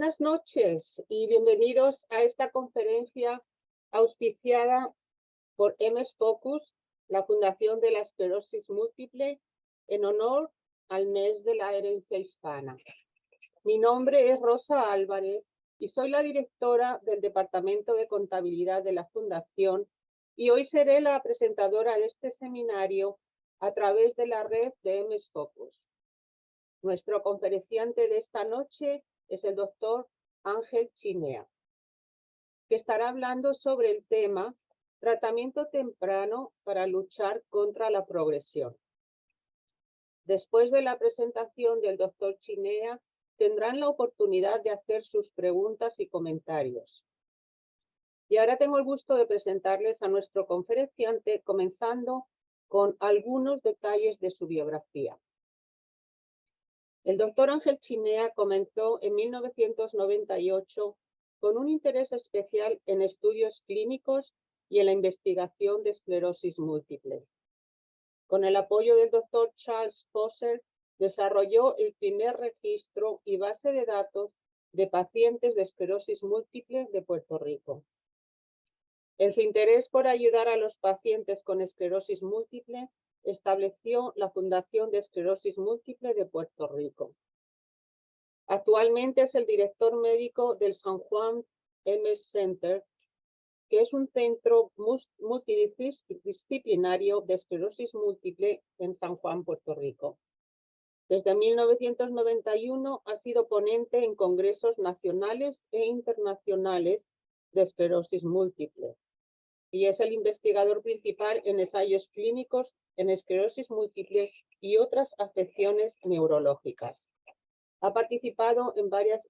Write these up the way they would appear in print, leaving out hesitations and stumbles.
Buenas noches y bienvenidos a esta conferencia auspiciada por MS Focus, la Fundación de la Esclerosis Múltiple, en honor al mes de la herencia hispana. Mi nombre es Rosa Álvarez y soy la directora del Departamento de Contabilidad de la Fundación y hoy seré la presentadora de este seminario a través de la red de MS Focus. Nuestro conferenciante de esta noche es el doctor Ángel Chinea, que estará hablando sobre el tema tratamiento temprano para luchar contra la progresión. Después de la presentación del doctor Chinea, tendrán la oportunidad de hacer sus preguntas y comentarios. Y ahora tengo el gusto de presentarles a nuestro conferenciante, comenzando con algunos detalles de su biografía. El doctor Ángel Chinea comenzó en 1998 con un interés especial en estudios clínicos y en la investigación de esclerosis múltiple. Con el apoyo del doctor Charles Foster, desarrolló el primer registro y base de datos de pacientes de esclerosis múltiple de Puerto Rico. En su interés por ayudar a los pacientes con esclerosis múltiple, estableció la Fundación de Esclerosis Múltiple de Puerto Rico. Actualmente es el director médico del San Juan MS Center, que es un centro multidisciplinario de esclerosis múltiple en San Juan, Puerto Rico. Desde 1991 ha sido ponente en congresos nacionales e internacionales de esclerosis múltiple y es el investigador principal en ensayos clínicos en esclerosis múltiple y otras afecciones neurológicas. Ha participado en varias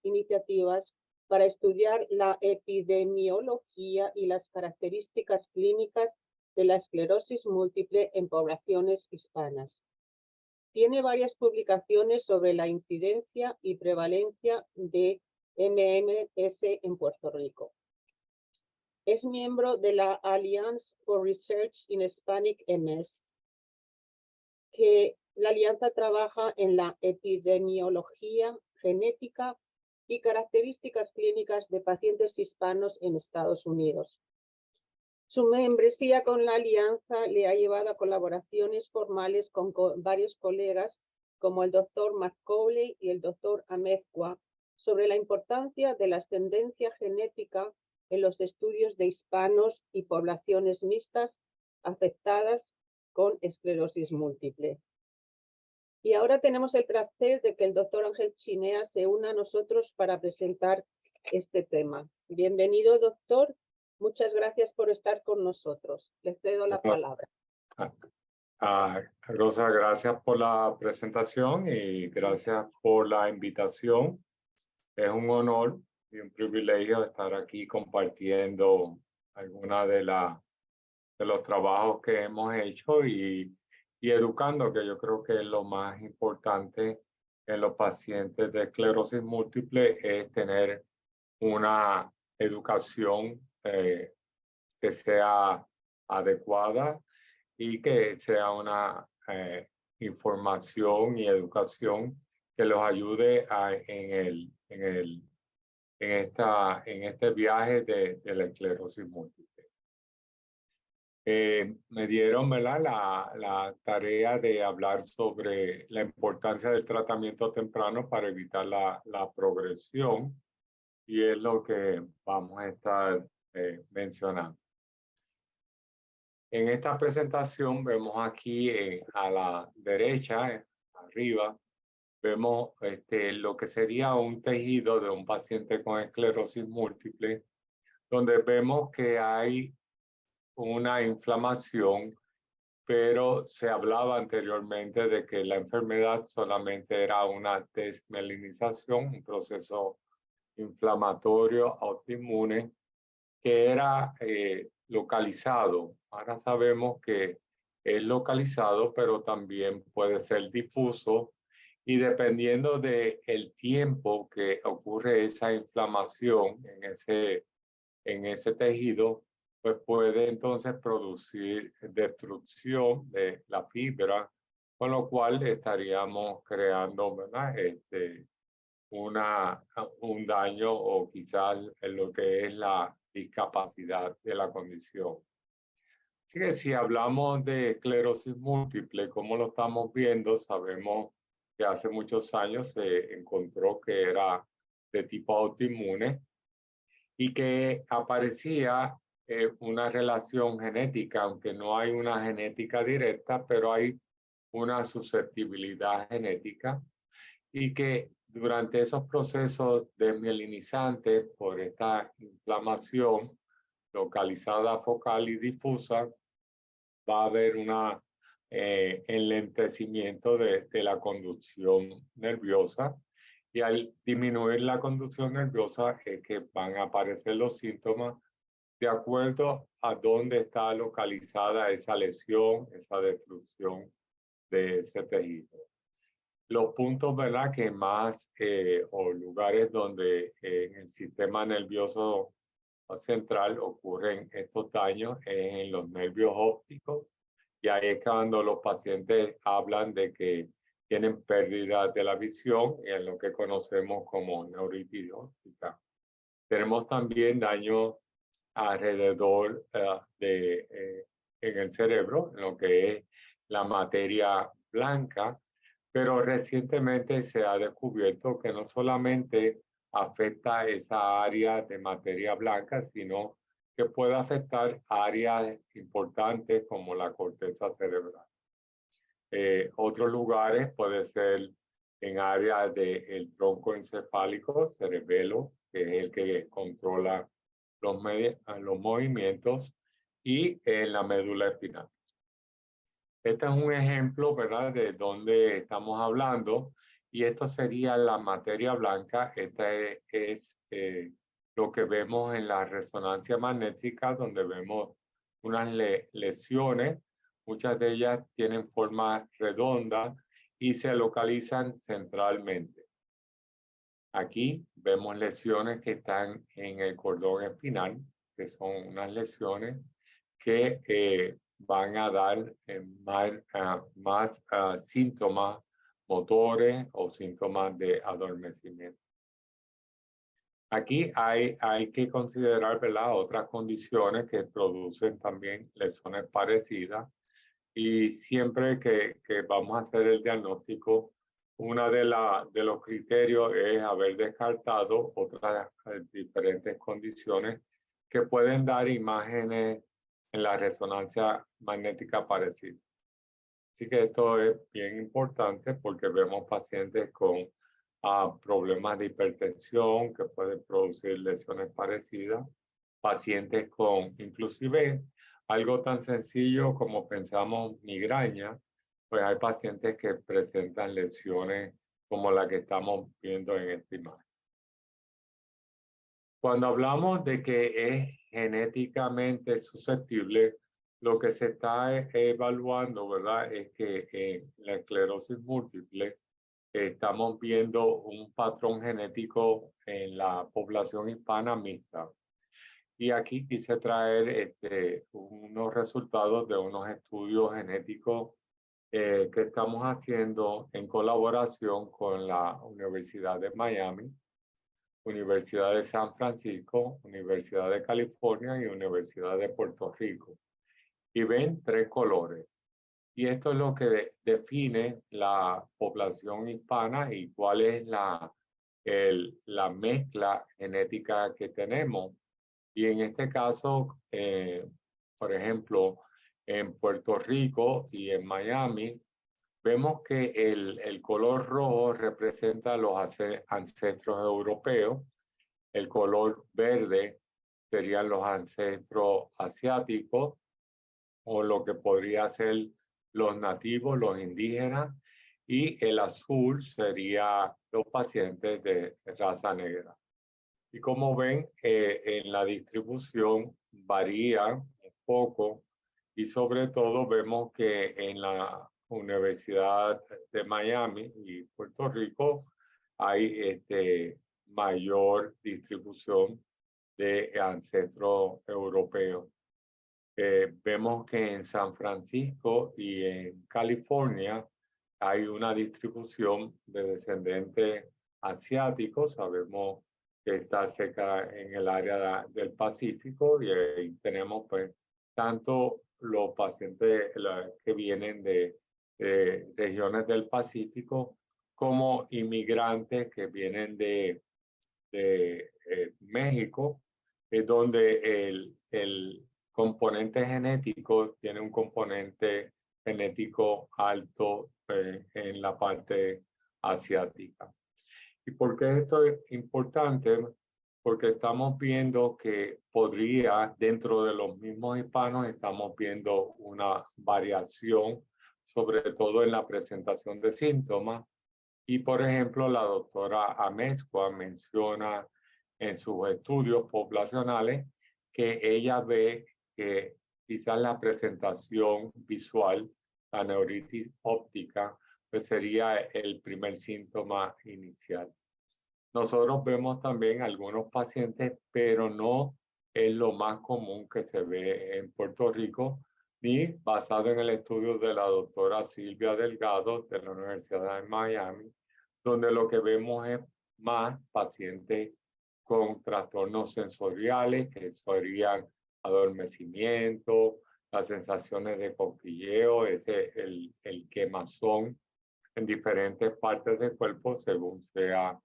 iniciativas para estudiar la epidemiología y las características clínicas de la esclerosis múltiple en poblaciones hispanas. Tiene varias publicaciones sobre la incidencia y prevalencia de MMS en Puerto Rico. Es miembro de la Alliance for Research in Hispanic MS, que la alianza trabaja en la epidemiología, genética y características clínicas de pacientes hispanos en Estados Unidos. Su membresía con la alianza le ha llevado a colaboraciones formales con varios colegas como el doctor Macaulay y el doctor Amezcua sobre la importancia de la ascendencia genética en los estudios de hispanos y poblaciones mixtas afectadas con esclerosis múltiple. Y ahora tenemos el placer de que el doctor Ángel Chinea se una a nosotros para presentar este tema. Bienvenido, doctor. Muchas gracias por estar con nosotros. Les cedo la palabra. Rosa, gracias por la presentación y gracias por la invitación. Es un honor y un privilegio estar aquí compartiendo algunos de los trabajos que hemos hecho y educando, que yo creo que es lo más importante en los pacientes de esclerosis múltiple, es tener una educación que sea adecuada y que sea una información y educación que los ayude en este viaje de la esclerosis múltiple. Me dieron, ¿verdad?, la tarea de hablar sobre la importancia del tratamiento temprano para evitar la progresión, y es lo que vamos a estar mencionando. En esta presentación vemos aquí a la derecha, arriba, vemos lo que sería un tejido de un paciente con esclerosis múltiple, donde vemos que hay una inflamación, pero se hablaba anteriormente de que la enfermedad solamente era una desmelinización, un proceso inflamatorio autoinmune que era localizado. Ahora sabemos que es localizado, pero también puede ser difuso, y dependiendo del tiempo que ocurre esa inflamación en ese tejido, pues puede entonces producir destrucción de la fibra, con lo cual estaríamos creando, ¿verdad?, un daño o quizás en lo que es la discapacidad de la condición. Así que si hablamos de esclerosis múltiple, como lo estamos viendo, sabemos que hace muchos años se encontró que era de tipo autoinmune y que aparecía una relación genética, aunque no hay una genética directa, pero hay una susceptibilidad genética y que durante esos procesos desmielinizantes por esta inflamación localizada, focal y difusa, va a haber un enlentecimiento de la conducción nerviosa y al disminuir la conducción nerviosa es que van a aparecer los síntomas de acuerdo a dónde está localizada esa lesión, esa destrucción de ese tejido. Los puntos, ¿verdad?, que más o lugares donde en el sistema nervioso central ocurren estos daños es en los nervios ópticos, y ahí es cuando los pacientes hablan de que tienen pérdida de la visión y en lo que conocemos como neuritis óptica. Tenemos también daño alrededor en el cerebro, en lo que es la materia blanca, pero recientemente se ha descubierto que no solamente afecta esa área de materia blanca, sino que puede afectar áreas importantes como la corteza cerebral. Otros lugares puede ser en áreas del tronco encefálico, cerebelo, que es el que controla los movimientos, y en la médula espinal. Este es un ejemplo, ¿verdad?, de dónde estamos hablando, y esto sería la materia blanca. Esta es lo que vemos en la resonancia magnética, donde vemos unas lesiones. Muchas de ellas tienen forma redonda y se localizan centralmente. Aquí vemos lesiones que están en el cordón espinal, que son unas lesiones que van a dar más síntomas motores o síntomas de adormecimiento. Aquí hay que considerar, ¿verdad?, otras condiciones que producen también lesiones parecidas, y siempre que vamos a hacer el diagnóstico, uno de los criterios es haber descartado otras diferentes condiciones que pueden dar imágenes en la resonancia magnética parecida. Así que esto es bien importante porque vemos pacientes con problemas de hipertensión que pueden producir lesiones parecidas, pacientes con inclusive algo tan sencillo como pensamos migraña, pues hay pacientes que presentan lesiones como la que estamos viendo en esta imagen. Cuando hablamos de que es genéticamente susceptible, lo que se está evaluando, ¿verdad?, es que en la esclerosis múltiple estamos viendo un patrón genético en la población hispana mixta. Y aquí quise traer unos resultados de unos estudios genéticos que estamos haciendo en colaboración con la Universidad de Miami, Universidad de San Francisco, Universidad de California y Universidad de Puerto Rico. Y ven 3 colores. Y esto es lo que define la población hispana y cuál es la mezcla genética que tenemos. Y en este caso, por ejemplo, en Puerto Rico y en Miami, vemos que el color rojo representa los ancestros europeos, el color verde serían los ancestros asiáticos, o lo que podría ser los nativos, los indígenas, y el azul sería los pacientes de raza negra. Y como ven, en la distribución varía un poco, y sobre todo vemos que en la Universidad de Miami y Puerto Rico hay mayor distribución de ancestros europeos. Vemos que en San Francisco y en California hay una distribución de descendientes asiático. Sabemos que está cerca en el área del Pacífico y ahí tenemos pues tanto los pacientes que vienen de regiones del Pacífico como inmigrantes que vienen de México, donde el componente genético tiene un componente genético alto en la parte asiática. ¿Y por qué esto es importante? Porque estamos viendo que podría, dentro de los mismos hispanos, estamos viendo una variación, sobre todo en la presentación de síntomas. Y, por ejemplo, la doctora Amezcua menciona en sus estudios poblacionales que ella ve que quizás la presentación visual, la neuritis óptica, pues sería el primer síntoma inicial. Nosotros vemos también algunos pacientes, pero no es lo más común que se ve en Puerto Rico, ni basado en el estudio de la doctora Silvia Delgado de la Universidad de Miami, donde lo que vemos es más pacientes con trastornos sensoriales, que serían adormecimiento, las sensaciones de cosquilleo, el quemazón en diferentes partes del cuerpo según sea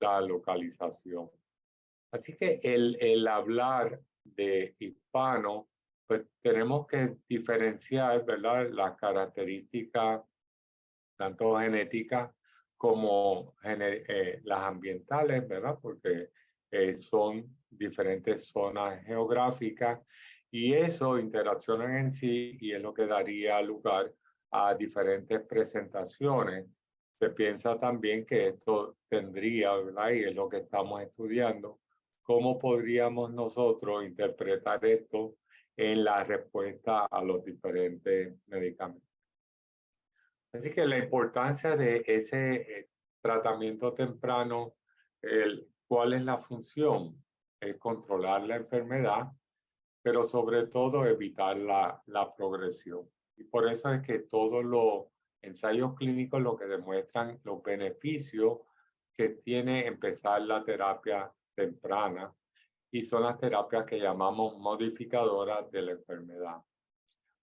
la localización. Así que el hablar de hispano, pues tenemos que diferenciar, ¿verdad?, las características tanto genéticas como las ambientales, ¿verdad?, porque son diferentes zonas geográficas y eso interaccionan en sí y es lo que daría lugar a diferentes presentaciones. Se piensa también que esto tendría, ¿verdad?, y es lo que estamos estudiando, cómo podríamos nosotros interpretar esto en la respuesta a los diferentes medicamentos. Así que la importancia de ese tratamiento temprano, ¿cuál es la función? Es controlar la enfermedad, pero sobre todo evitar la progresión. Y por eso es que todos los ensayos clínicos lo que demuestran los beneficios que tiene empezar la terapia temprana y son las terapias que llamamos modificadoras de la enfermedad.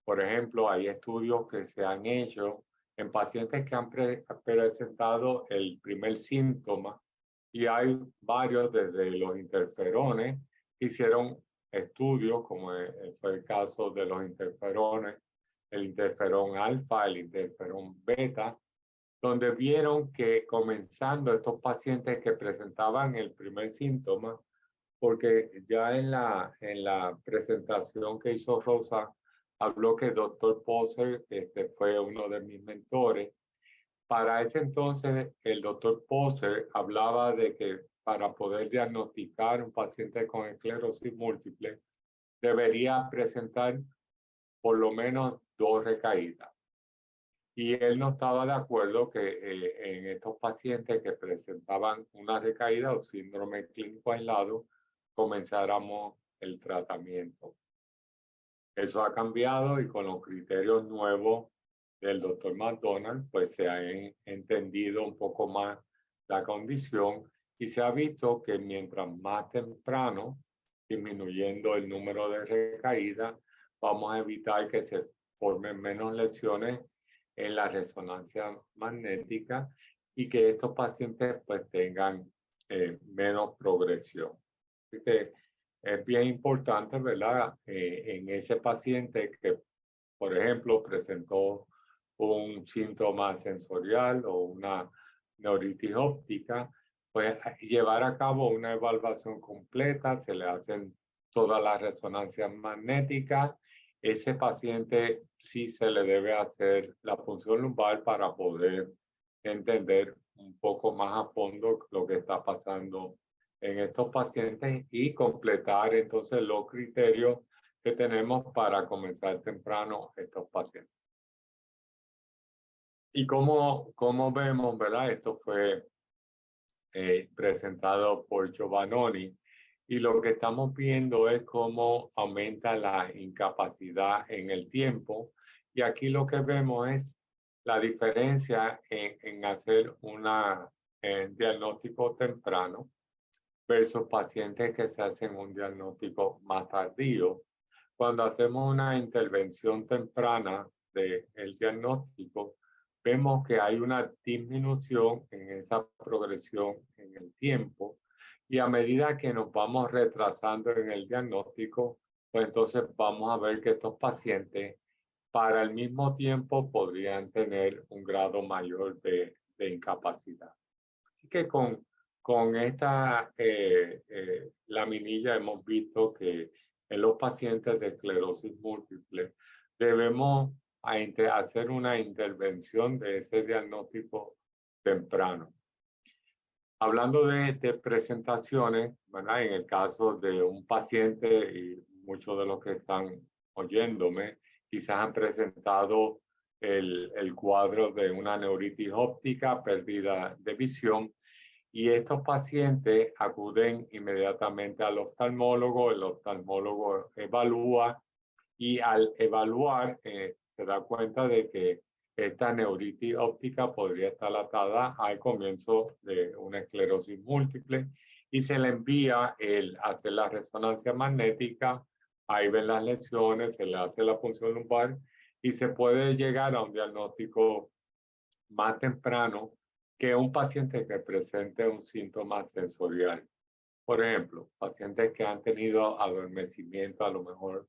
Por ejemplo, hay estudios que se han hecho en pacientes que han presentado el primer síntoma y hay varios desde los interferones que hicieron estudios, como fue el caso de los interferones, el interferón alfa, el interferón beta, donde vieron que comenzando estos pacientes que presentaban el primer síntoma, porque ya en la presentación que hizo Rosa, habló que el doctor Poser fue uno de mis mentores. Para ese entonces, el doctor Poser hablaba de que para poder diagnosticar un paciente con esclerosis múltiple, debería presentar por lo menos 2 recaídas. Y él no estaba de acuerdo que en estos pacientes que presentaban una recaída o síndrome clínico aislado, comenzáramos el tratamiento. Eso ha cambiado y con los criterios nuevos del doctor McDonald, pues se ha entendido un poco más la condición y se ha visto que mientras más temprano, disminuyendo el número de recaídas, vamos a evitar que se formen menos lesiones en la resonancia magnética y que estos pacientes pues tengan menos progresión. Así que es bien importante, ¿verdad? En ese paciente que, por ejemplo, presentó un síntoma sensorial o una neuritis óptica, pues llevar a cabo una evaluación completa, se le hacen todas las resonancias magnéticas. Ese paciente sí se le debe hacer la punción lumbar para poder entender un poco más a fondo lo que está pasando en estos pacientes y completar entonces los criterios que tenemos para comenzar temprano estos pacientes. Y como vemos, ¿verdad? Esto fue presentado por Giovannoni y lo que estamos viendo es cómo aumenta la incapacidad en el tiempo y aquí lo que vemos es la diferencia en hacer una en diagnóstico temprano versus pacientes que se hacen un diagnóstico más tardío. Cuando hacemos una intervención temprana del diagnóstico, vemos que hay una disminución en esa progresión en el tiempo y a medida que nos vamos retrasando en el diagnóstico, pues entonces vamos a ver que estos pacientes para el mismo tiempo podrían tener un grado mayor de incapacidad. Así que con esta laminilla hemos visto que en los pacientes de esclerosis múltiple debemos hacer una intervención de ese diagnóstico temprano. Hablando de presentaciones, ¿verdad? En el caso de un paciente, y muchos de los que están oyéndome, quizás han presentado el cuadro de una neuritis óptica, pérdida de visión, y estos pacientes acuden inmediatamente al oftalmólogo, el oftalmólogo evalúa y al evaluar se da cuenta de que esta neuritis óptica podría estar atada al comienzo de una esclerosis múltiple y se le envía hacer la resonancia magnética, ahí ven las lesiones, se le hace la punción lumbar y se puede llegar a un diagnóstico más temprano que un paciente que presente un síntoma sensorial. Por ejemplo, pacientes que han tenido adormecimiento a lo mejor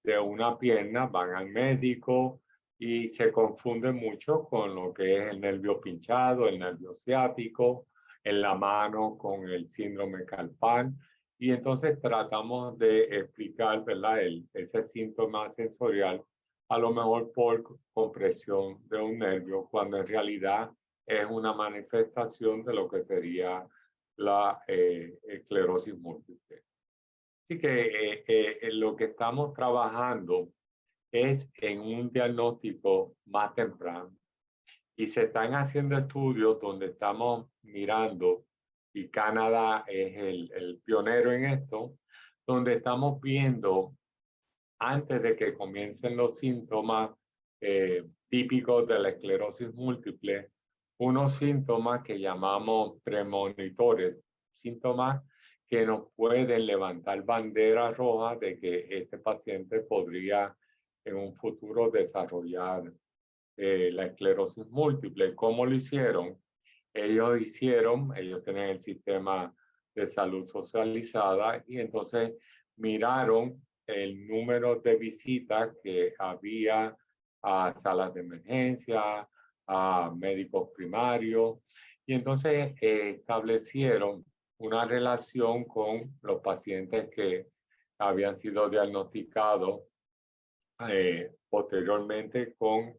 de una pierna, van al médico y se confunden mucho con lo que es el nervio pinchado, el nervio ciático, en la mano con el síndrome Calpan. Y entonces tratamos de explicar, ¿verdad? Ese síntoma sensorial, a lo mejor por compresión de un nervio, cuando en realidad es una manifestación de lo que sería la esclerosis múltiple. Así que lo que estamos trabajando es en un diagnóstico más temprano. Y se están haciendo estudios donde estamos mirando, y Canadá es el pionero en esto, donde estamos viendo antes de que comiencen los síntomas típicos de la esclerosis múltiple, unos síntomas que llamamos premonitores, síntomas que nos pueden levantar banderas rojas de que este paciente podría en un futuro desarrollar la esclerosis múltiple. ¿Cómo lo hicieron? Ellos tienen el sistema de salud socializada y entonces miraron el número de visitas que había a salas de emergencia, a médicos primarios, y entonces establecieron una relación con los pacientes que habían sido diagnosticados posteriormente con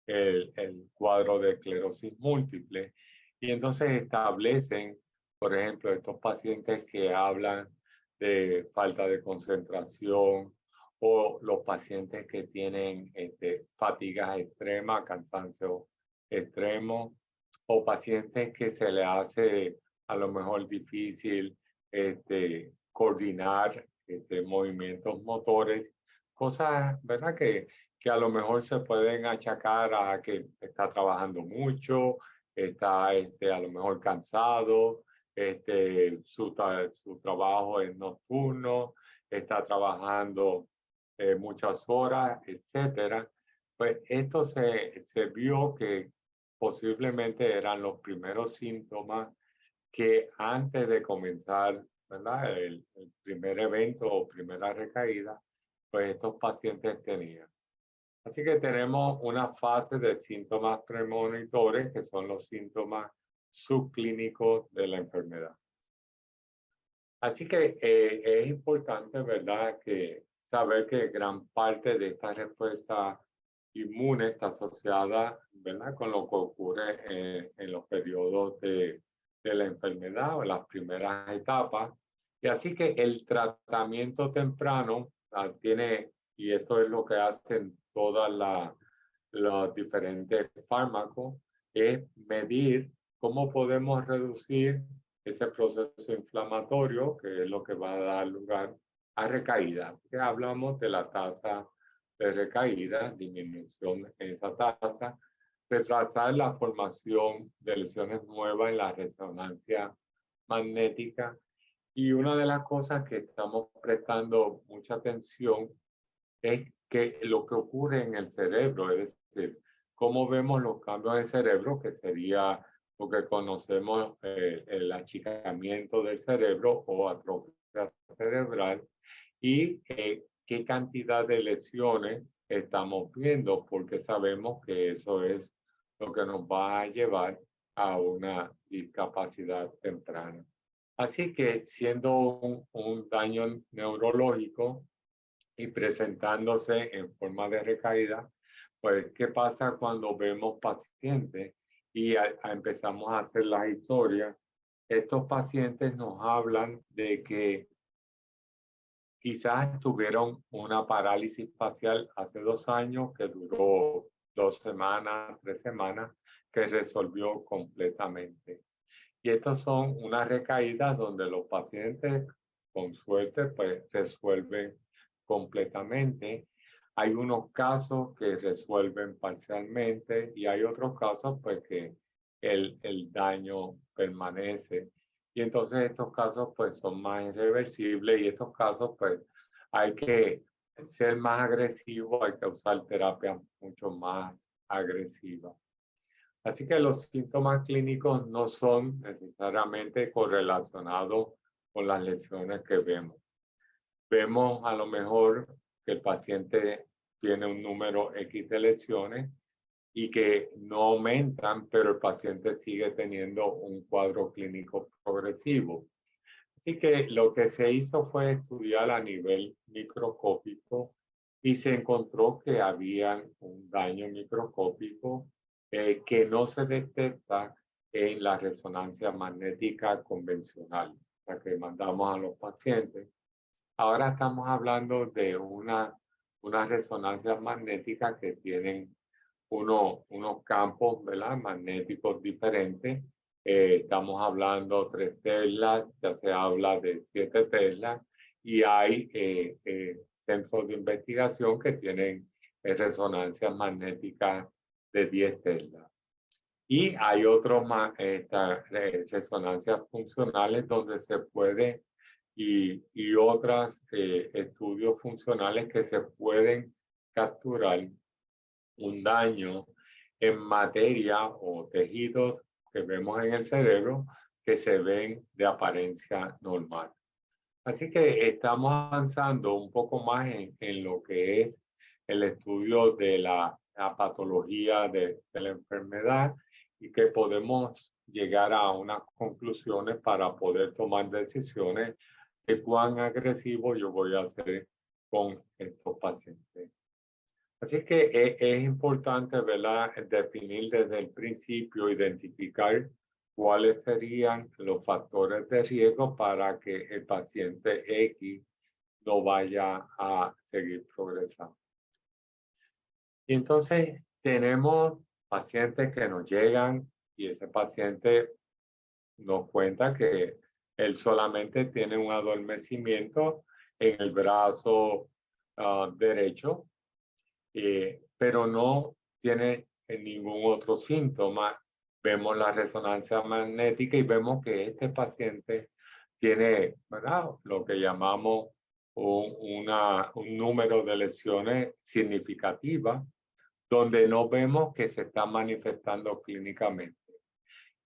el cuadro de esclerosis múltiple. Y entonces establecen, por ejemplo, estos pacientes que hablan de falta de concentración o los pacientes que tienen fatigas extremas, cansancio extremo, o pacientes que se le hace a lo mejor difícil coordinar movimientos motores, cosas, ¿verdad? Que a lo mejor se pueden achacar a que está trabajando mucho, está a lo mejor cansado, su trabajo es nocturno, está trabajando muchas horas, etcétera. Pues esto se vio que posiblemente eran los primeros síntomas que antes de comenzar, ¿verdad? El primer evento o primera recaída, pues estos pacientes tenían. Así que tenemos una fase de síntomas premonitores, que son los síntomas subclínicos de la enfermedad. Así que es importante, ¿verdad?, que saber que gran parte de esta respuesta inmune está asociada, ¿verdad?, con lo que ocurre en los periodos de la enfermedad o en las primeras etapas. Y así que el tratamiento temprano tiene, y esto es lo que hacen todas los diferentes fármacos, es medir cómo podemos reducir ese proceso inflamatorio, que es lo que va a dar lugar a recaída. Que hablamos de la tasa de recaída, disminución en esa tasa, retrasar la formación de lesiones nuevas en la resonancia magnética. Y una de las cosas que estamos prestando mucha atención es que lo que ocurre en el cerebro, es decir, cómo vemos los cambios en el cerebro, que sería lo que conocemos el achicamiento del cerebro o atrofia cerebral, y qué cantidad de lesiones estamos viendo, porque sabemos que eso es lo que nos va a llevar a una discapacidad temprana. Así que siendo un daño neurológico y presentándose en forma de recaída, pues, ¿qué pasa cuando vemos pacientes y empezamos a hacer las historias? Estos pacientes nos hablan de que quizás tuvieron una parálisis facial hace 2 años que duró 2 semanas, 3 semanas, que resolvió completamente. Y estas son unas recaídas donde los pacientes, con suerte, pues resuelven completamente. Hay unos casos que resuelven parcialmente y hay otros casos pues que el daño permanece. Y entonces estos casos pues son más irreversibles y estos casos pues hay que ser más agresivo, hay que usar terapia mucho más agresiva. Así que los síntomas clínicos no son necesariamente correlacionados con las lesiones que vemos. Vemos a lo mejor que el paciente tiene un número X de lesiones y que no aumentan, pero el paciente sigue teniendo un cuadro clínico progresivo. Así que lo que se hizo fue estudiar a nivel microscópico y se encontró que había un daño microscópico que no se detecta en la resonancia magnética convencional, la que mandamos a los pacientes. Ahora estamos hablando de una resonancia magnética que tienen unos campos, ¿verdad?, magnéticos diferentes. Estamos hablando 3 Tesla, ya se habla de 7 Tesla, y hay centros de investigación que tienen resonancias magnéticas de 10 Tesla. Y hay otras resonancias funcionales donde se puede, y otros estudios funcionales que se pueden capturar un daño en materia o tejidos que vemos en el cerebro que se ven de apariencia normal. Así que estamos avanzando un poco más en lo que es el estudio de la patología de la enfermedad y que podemos llegar a unas conclusiones para poder tomar decisiones de cuán agresivo yo voy a hacer con estos pacientes. Así que es importante, ¿verdad?, definir desde el principio, identificar cuáles serían los factores de riesgo para que el paciente X no vaya a seguir progresando. Y entonces tenemos pacientes que nos llegan y ese paciente nos cuenta que él solamente tiene un adormecimiento en el brazo derecho, pero no tiene ningún otro síntoma. Vemos la resonancia magnética y vemos que este paciente tiene, ¿verdad?, lo que llamamos un número de lesiones significativas, donde no vemos que se está manifestando clínicamente.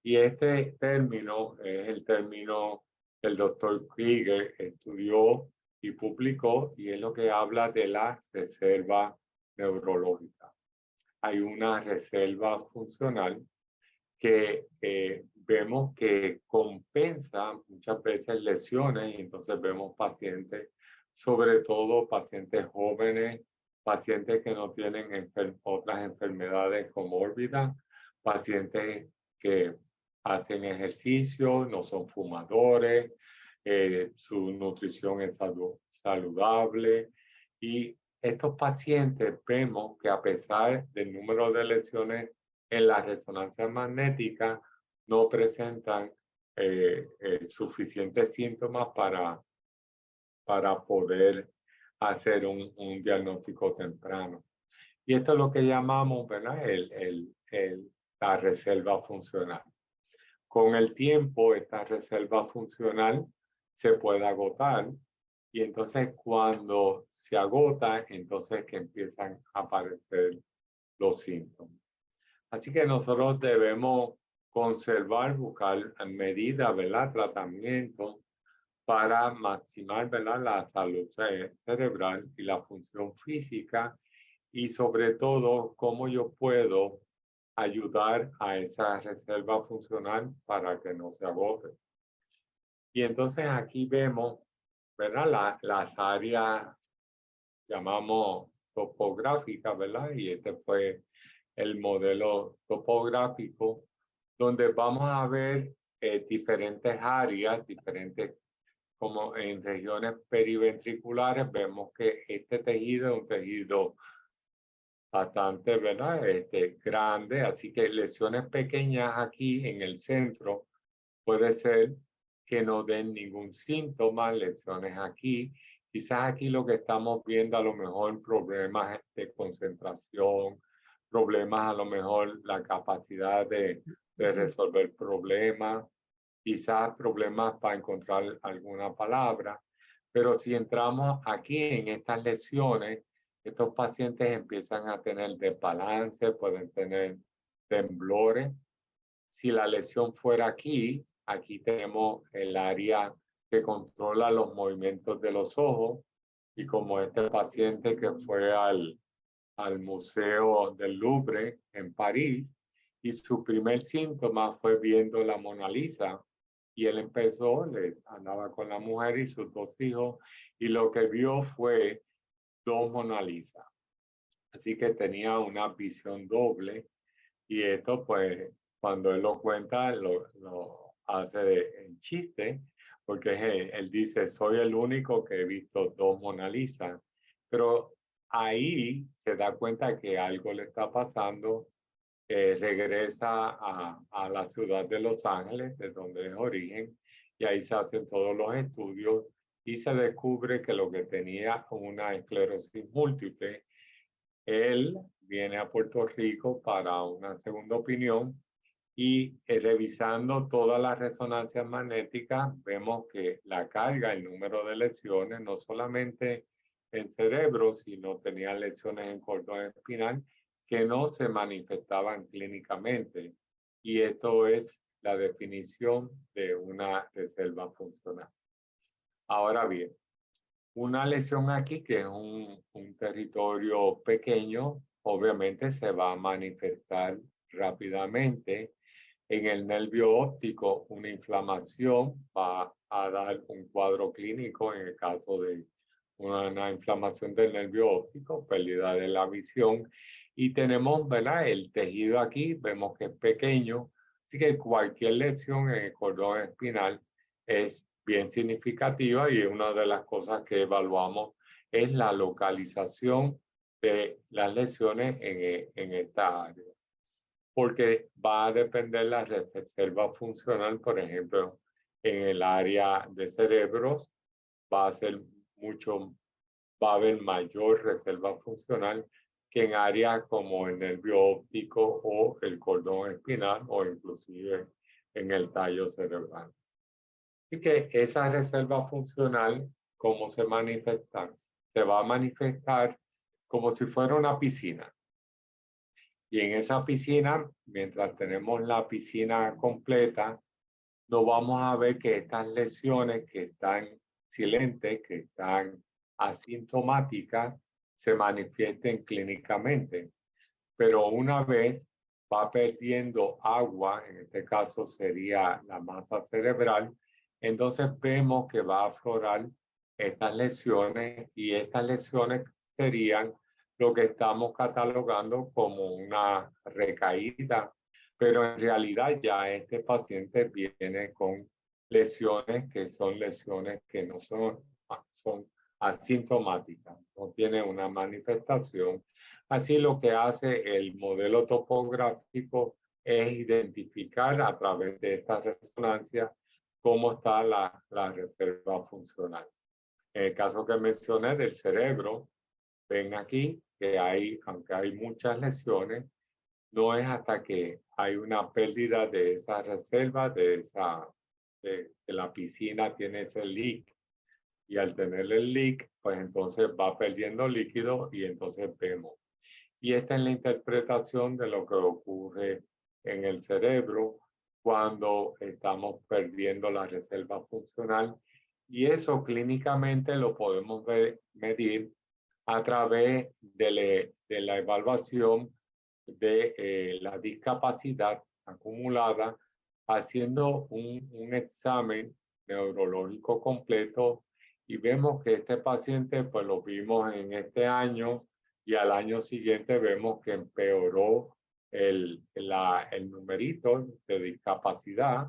Y este término es el término que el doctor Krieger estudió y publicó, y es lo que habla de la reserva neurológica. Hay una reserva funcional que vemos que compensa muchas veces lesiones, y entonces vemos pacientes, sobre todo pacientes jóvenes, pacientes que no tienen otras enfermedades comórbidas, pacientes que hacen ejercicio, no son fumadores, su nutrición es saludable, y estos pacientes vemos que a pesar del número de lesiones en la resonancia magnética, no presentan suficientes síntomas para poder hacer un diagnóstico temprano. Y esto es lo que llamamos, ¿verdad? La reserva funcional. Con el tiempo, esta reserva funcional se puede agotar y entonces cuando se agota, entonces que empiezan a aparecer los síntomas. Así que nosotros debemos conservar, buscar medidas, ¿verdad? Tratamientos para maximizar, ¿verdad? La salud cerebral y la función física y sobre todo cómo yo puedo ayudar a esa reserva funcional para que no se agote. Y entonces aquí vemos, ¿verdad? Las áreas llamamos topográficas, ¿verdad? Y este fue el modelo topográfico donde vamos a ver diferentes áreas, como en regiones periventriculares, vemos que este tejido es un tejido bastante, ¿verdad? Grande, así que lesiones pequeñas aquí en el centro puede ser que no den ningún síntoma, lesiones aquí. Quizás aquí lo que estamos viendo a lo mejor problemas de concentración, problemas a lo mejor la capacidad de resolver problemas, quizás problemas para encontrar alguna palabra. Pero si entramos aquí en estas lesiones, estos pacientes empiezan a tener desbalance, pueden tener temblores. Si la lesión fuera aquí, aquí tenemos el área que controla los movimientos de los ojos. Y como este paciente que fue al Museo del Louvre en París, y su primer síntoma fue viendo la Mona Lisa. Y él andaba con la mujer y sus dos hijos, y lo que vio fue dos Mona Lisa. Así que tenía una visión doble, y esto pues cuando él lo cuenta lo hace en chiste, porque él dice, soy el único que he visto dos Mona Lisa. Pero ahí se da cuenta que algo le está pasando, regresa a la ciudad de Los Ángeles, de donde es origen, y ahí se hacen todos los estudios y se descubre que lo que tenía una esclerosis múltiple. Él viene a Puerto Rico para una segunda opinión y revisando todas las resonancias magnéticas vemos que la carga, el número de lesiones, no solamente en cerebro, sino tenía lesiones en cordón espinal que no se manifestaban clínicamente. Y esto es la definición de una reserva funcional. Ahora bien, una lesión aquí, que es un territorio pequeño, obviamente se va a manifestar rápidamente. En el nervio óptico, una inflamación va a dar un cuadro clínico en el caso de una inflamación del nervio óptico, pérdida de la visión. Y tenemos, ¿verdad? El tejido aquí, vemos que es pequeño, así que cualquier lesión en el cordón espinal es bien significativa y una de las cosas que evaluamos es la localización de las lesiones en esta área. Porque va a depender la reserva funcional, por ejemplo, en el área de cerebros va a haber mayor reserva funcional que en áreas como el nervio óptico o el cordón espinal o inclusive en el tallo cerebral. Así que esa reserva funcional, ¿cómo se manifiesta? Se va a manifestar como si fuera una piscina. Y en esa piscina, mientras tenemos la piscina completa, no vamos a ver que estas lesiones que están silentes, que están asintomáticas, se manifiesten clínicamente. Pero una vez va perdiendo agua, en este caso sería la masa cerebral, entonces vemos que va a aflorar estas lesiones y estas lesiones serían lo que estamos catalogando como una recaída, pero en realidad ya este paciente viene con lesiones que son lesiones que no son asintomáticas, no tiene una manifestación. Así lo que hace el modelo topográfico es identificar a través de esta resonancia cómo está la reserva funcional. En el caso que mencioné del cerebro, ven aquí que aunque hay muchas lesiones, no es hasta que hay una pérdida de esa reserva, de la piscina tiene ese leak. Y al tener el leak, pues entonces va perdiendo líquido y entonces vemos. Y esta es la interpretación de lo que ocurre en el cerebro cuando estamos perdiendo la reserva funcional. Y eso clínicamente lo podemos medir a través de la evaluación de la discapacidad acumulada, haciendo un examen neurológico completo, y vemos que este paciente, pues lo vimos en este año, y al año siguiente vemos que empeoró el numerito de discapacidad,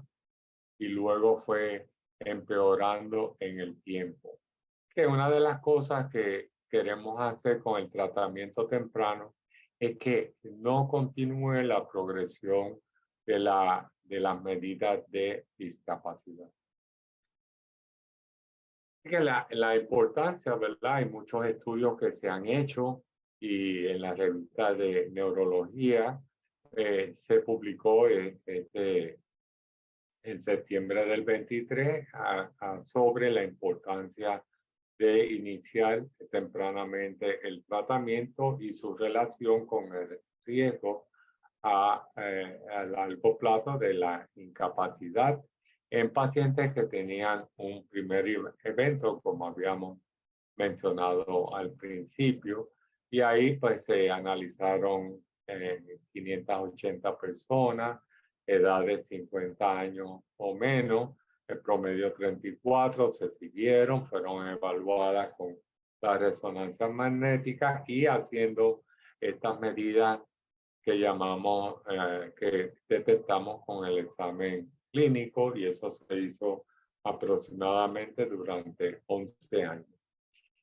y luego fue empeorando en el tiempo. Que una de las cosas que queremos hacer con el tratamiento temprano es que no continúe la progresión de las medidas de discapacidad. Que la importancia, ¿verdad? Hay muchos estudios que se han hecho, y en la revista de neurología se publicó en septiembre del 23 sobre la importancia de iniciar tempranamente el tratamiento y su relación con el riesgo a largo plazo de la incapacidad en pacientes que tenían un primer evento, como habíamos mencionado al principio. Y ahí pues se analizaron 580 personas, edad de 50 años o menos, el promedio 34, se siguieron, fueron evaluadas con la resonancia magnética y haciendo estas medidas que llamamos, que detectamos con el examen clínico, y eso se hizo aproximadamente durante 11 años.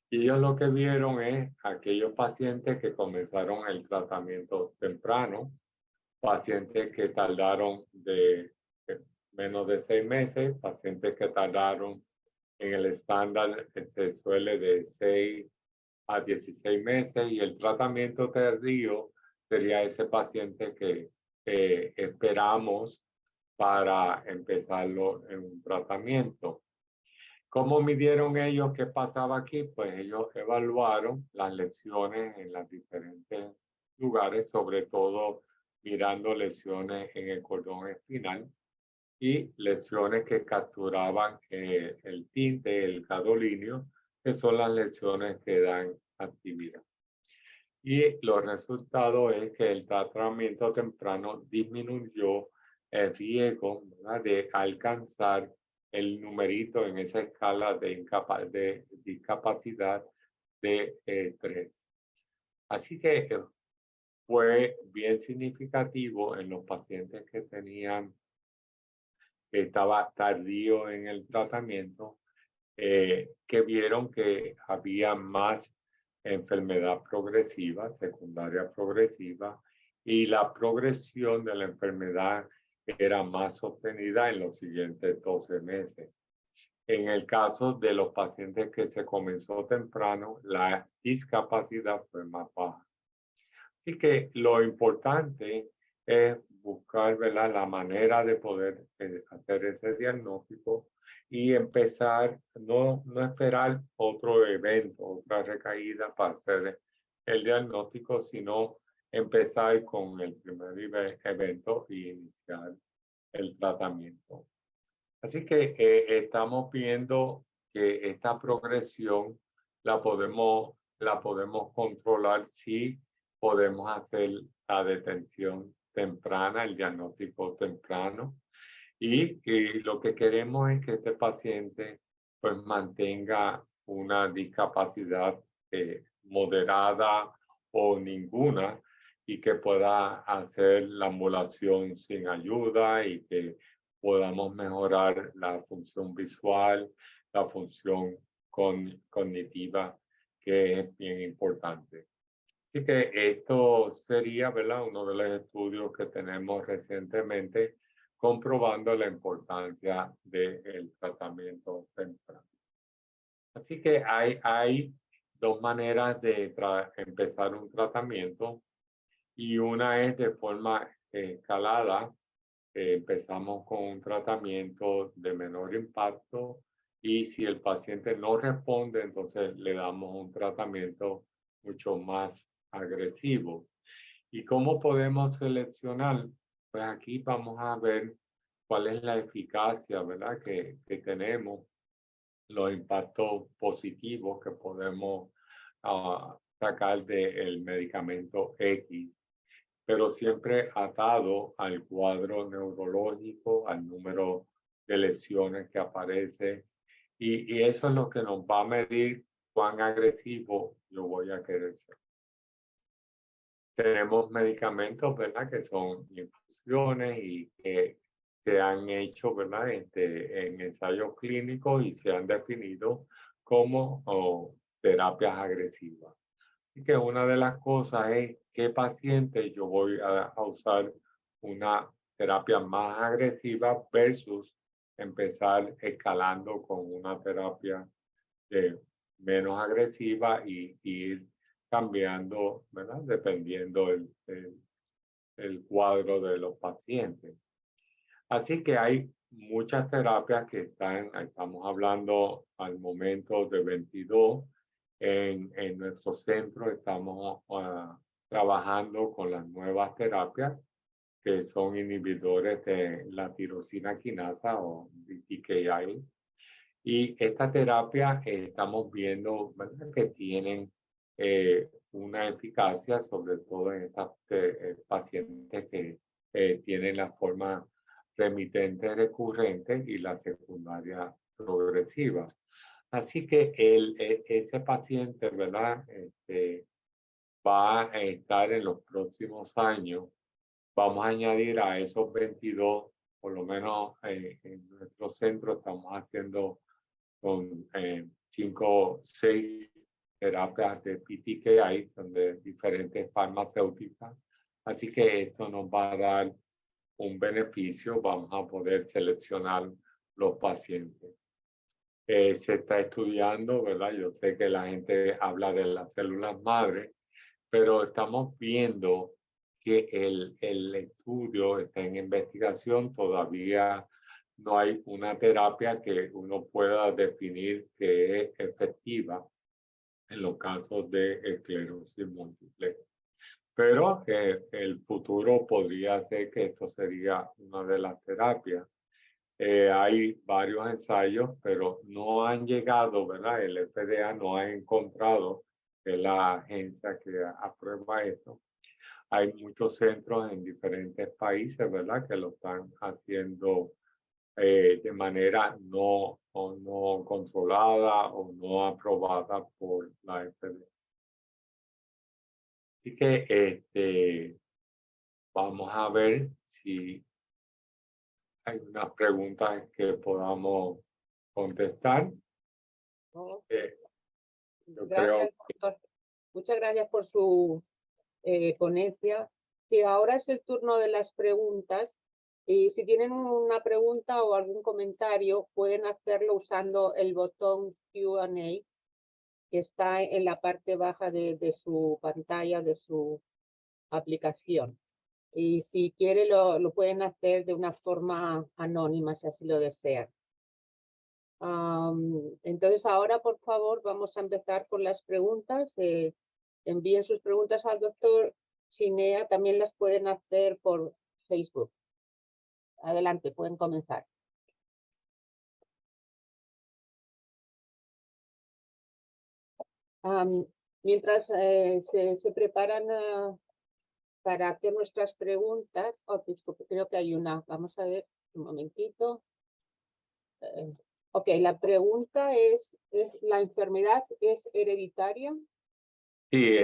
Y ellos lo que vieron es aquellos pacientes que comenzaron el tratamiento temprano, pacientes que tardaron de menos de 6 meses, pacientes que tardaron en el estándar que se suele de 6 a 16 meses, y el tratamiento tardío sería ese paciente que esperamos para empezarlo en un tratamiento. ¿Cómo midieron ellos qué pasaba aquí? Pues ellos evaluaron las lesiones en los diferentes lugares, sobre todo mirando lesiones en el cordón espinal y lesiones que capturaban el tinte, el gadolinio, que son las lesiones que dan actividad. Y los resultados es que el tratamiento temprano disminuyó el riesgo, ¿verdad?, de alcanzar el numerito en esa escala de discapacidad de 3. Así que fue bien significativo en los pacientes que estaba tardío en el tratamiento, que vieron que había más enfermedad progresiva, secundaria progresiva, y la progresión de la enfermedad era más sostenida en los siguientes 12 meses. En el caso de los pacientes que se comenzó temprano, la discapacidad fue más baja. Así que lo importante es buscar, ¿verdad?, la manera de poder hacer ese diagnóstico y empezar, no esperar otro evento, otra recaída para hacer el diagnóstico, sino empezar con el primer evento y iniciar el tratamiento. Así que estamos viendo que esta progresión la podemos controlar si podemos hacer la detención temprana, el diagnóstico temprano. Y lo que queremos es que este paciente pues mantenga una discapacidad moderada o ninguna, y que pueda hacer la ambulación sin ayuda, y que podamos mejorar la función visual, la función cognitiva, que es bien importante. Así que esto sería, ¿verdad?, uno de los estudios que tenemos recientemente comprobando la importancia del tratamiento temprano. Así que hay dos maneras de empezar un tratamiento y una es de forma escalada. Empezamos con un tratamiento de menor impacto y si el paciente no responde, entonces le damos un tratamiento mucho más agresivo. ¿Y cómo podemos seleccionar? Pues aquí vamos a ver cuál es la eficacia, ¿verdad? Que tenemos, los impactos positivos que podemos sacar del medicamento X, pero siempre atado al cuadro neurológico, al número de lesiones que aparece. Y eso es lo que nos va a medir cuán agresivo yo voy a querer ser. Tenemos medicamentos, ¿verdad? Que son infusiones y que se han hecho, ¿verdad? En ensayos clínicos y se han definido como terapias agresivas. Y que una de las cosas es qué paciente yo voy a usar una terapia más agresiva versus empezar escalando con una terapia menos agresiva y ir cambiando, ¿verdad? Dependiendo el cuadro de los pacientes. Así que hay muchas terapias que estamos hablando al momento de 22. En nuestro centro estamos trabajando con las nuevas terapias que son inhibidores de la tirosina quinasa o BTKI. Y esta terapia estamos viendo, ¿verdad? Que tienen una eficacia, sobre todo en estas pacientes que tienen la forma remitente recurrente y la secundaria progresiva. Así que ese paciente, ¿verdad? Va a estar en los próximos años. Vamos a añadir a esos 22, por lo menos en nuestro centro estamos haciendo con 5 o 6 terapias de BTKI, son de diferentes farmacéuticas. Así que esto nos va a dar un beneficio, vamos a poder seleccionar los pacientes. Se está estudiando, ¿verdad? Yo sé que la gente habla de las células madre, pero estamos viendo que el estudio está en investigación. Todavía no hay una terapia que uno pueda definir que es efectiva en los casos de esclerosis múltiple. Pero el futuro podría ser que esto sería una de las terapias. Hay varios ensayos, pero no han llegado, ¿verdad? El FDA no ha encontrado, que es la agencia que aprueba esto. Hay muchos centros en diferentes países, ¿verdad? Que lo están haciendo de manera no controlada o no aprobada por la FDA. Así que vamos a ver si hay unas preguntas que podamos contestar. Yo creo Doctor. Muchas gracias por su ponencia. Sí, ahora es el turno de las preguntas. Y si tienen una pregunta o algún comentario, pueden hacerlo usando el botón Q&A que está en la parte baja de su pantalla, de su aplicación. Y si quiere, lo pueden hacer de una forma anónima, si así lo desean. Entonces, ahora, por favor, vamos a empezar con las preguntas. Envíen sus preguntas al doctor Chinea. También las pueden hacer por Facebook. Adelante, pueden comenzar. Mientras se preparan para hacer nuestras preguntas, disculpe, creo que hay una. Vamos a ver un momentito. Ok, la pregunta es ¿la enfermedad es hereditaria? Sí,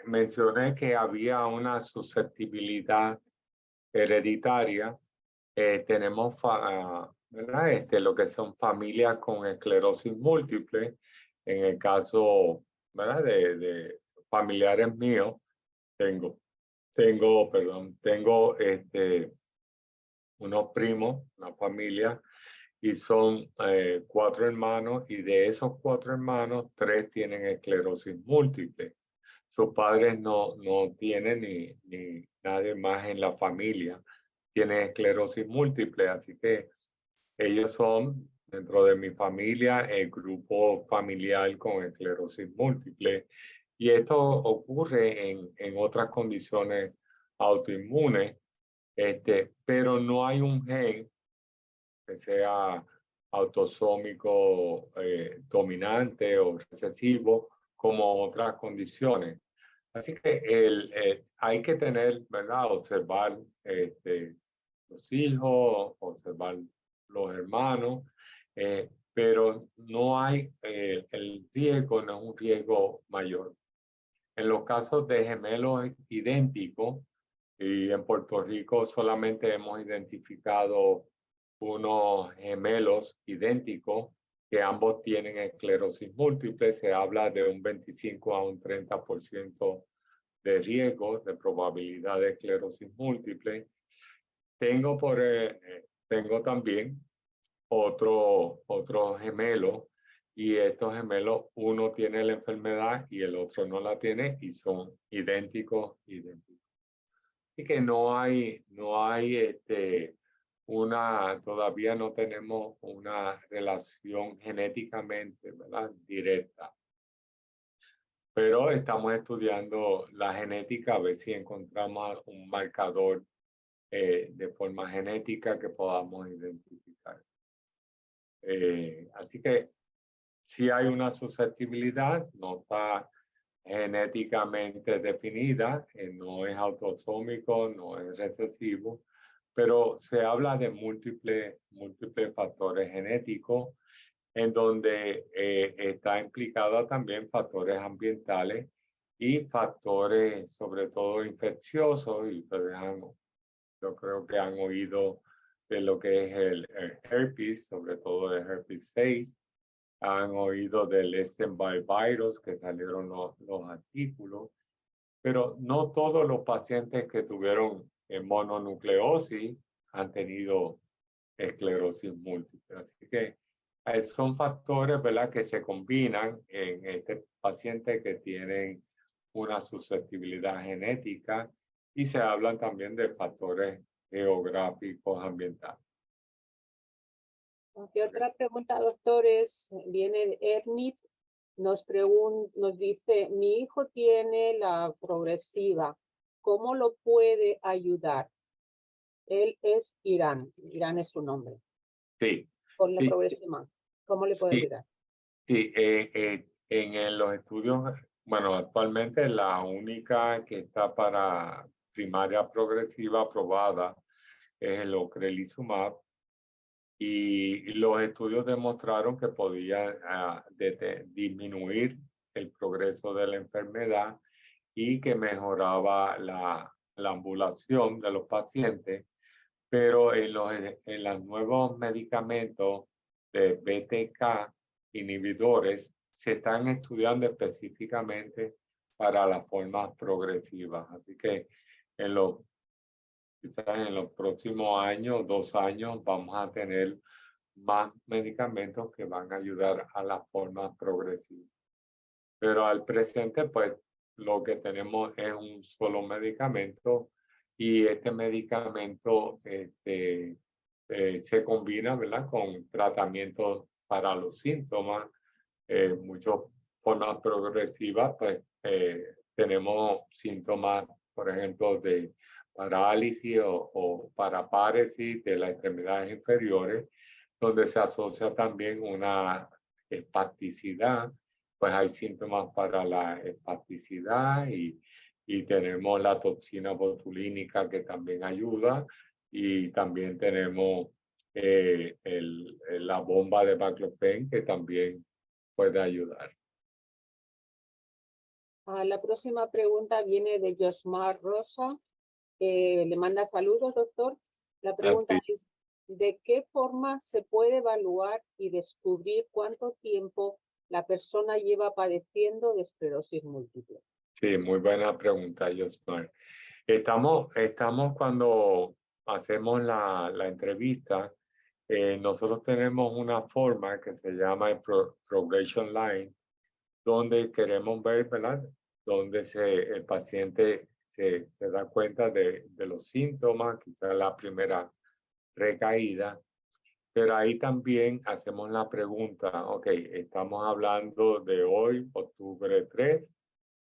mencioné que había una susceptibilidad hereditaria. Tenemos ¿verdad? Lo que son familias con esclerosis múltiple. En el caso, ¿verdad? De familiares míos, tengo unos primos, una familia y son 4 hermanos, y de esos 4 hermanos, 3 tienen esclerosis múltiple. Sus padres no tienen ni nadie más en la familia tiene esclerosis múltiple, así que ellos son, dentro de mi familia, el grupo familiar con esclerosis múltiple. Y esto ocurre en otras condiciones autoinmunes, pero no hay un gen que sea autosómico dominante o recesivo como otras condiciones. Así que hay que tener, ¿verdad? Observar los hijos, observar los hermanos, pero no hay, el riesgo no es un riesgo mayor. En los casos de gemelos idénticos, y en Puerto Rico solamente hemos identificado unos gemelos idénticos que ambos tienen esclerosis múltiple, se habla de un 25 a un 30% de riesgo, de probabilidad de esclerosis múltiple. Tengo también otro gemelo, y estos gemelos, uno tiene la enfermedad y el otro no la tiene, y son idénticos. Así que todavía no tenemos una relación genéticamente, ¿verdad?, directa. Pero estamos estudiando la genética a ver si encontramos un marcador de forma genética que podamos identificar. Así que si hay una susceptibilidad, no está genéticamente definida, no es autosómico, no es recesivo, pero se habla de múltiples factores genéticos, en donde está implicada también factores ambientales y factores sobre todo infecciosos, y ustedes yo creo que han oído de lo que es el herpes, sobre todo el herpes 6, han oído del Epstein-Barr virus, que salieron los artículos, pero no todos los pacientes que tuvieron mononucleosis han tenido esclerosis múltiple. Así que son factores, ¿verdad?, que se combinan en este paciente que tienen una susceptibilidad genética, y se hablan también de factores geográficos ambientales. Y otra pregunta, doctor, viene de Ernit. Nos dice, mi hijo tiene la progresiva, ¿cómo lo puede ayudar? Él es Irán es su nombre. Sí. Con la sí, progresiva, ¿cómo le puede ayudar? Sí, en los estudios, bueno, actualmente la única que está para primaria progresiva aprobada es el ocrelizumab, y los estudios demostraron que podía disminuir el progreso de la enfermedad y que mejoraba la ambulación de los pacientes, pero en los nuevos medicamentos de BTK inhibidores se están estudiando específicamente para las formas progresivas. Así que quizás en los próximos años, 2 años, vamos a tener más medicamentos que van a ayudar a las formas progresivas. Pero al presente, pues, lo que tenemos es un solo medicamento, y este medicamento se combina, ¿verdad?, con tratamientos para los síntomas. Muchas formas progresivas, pues, tenemos síntomas, por ejemplo, de parálisis o paraparesis de las extremidades inferiores, donde se asocia también una espasticidad. Pues hay síntomas para la espasticidad, y tenemos la toxina botulínica que también ayuda, y también tenemos la bomba de baclofen que también puede ayudar. La próxima pregunta viene de Josmar Rosa. Le manda saludos, doctor. La pregunta es, ¿de qué forma se puede evaluar y descubrir cuánto tiempo la persona lleva padeciendo de esclerosis múltiple? Sí, muy buena pregunta, Josmar. Estamos cuando hacemos la entrevista, nosotros tenemos una forma que se llama el progression line, donde queremos ver, ¿verdad? Donde el paciente se da cuenta de los síntomas, quizás la primera recaída, pero ahí también hacemos la pregunta, ok, estamos hablando de hoy, octubre 3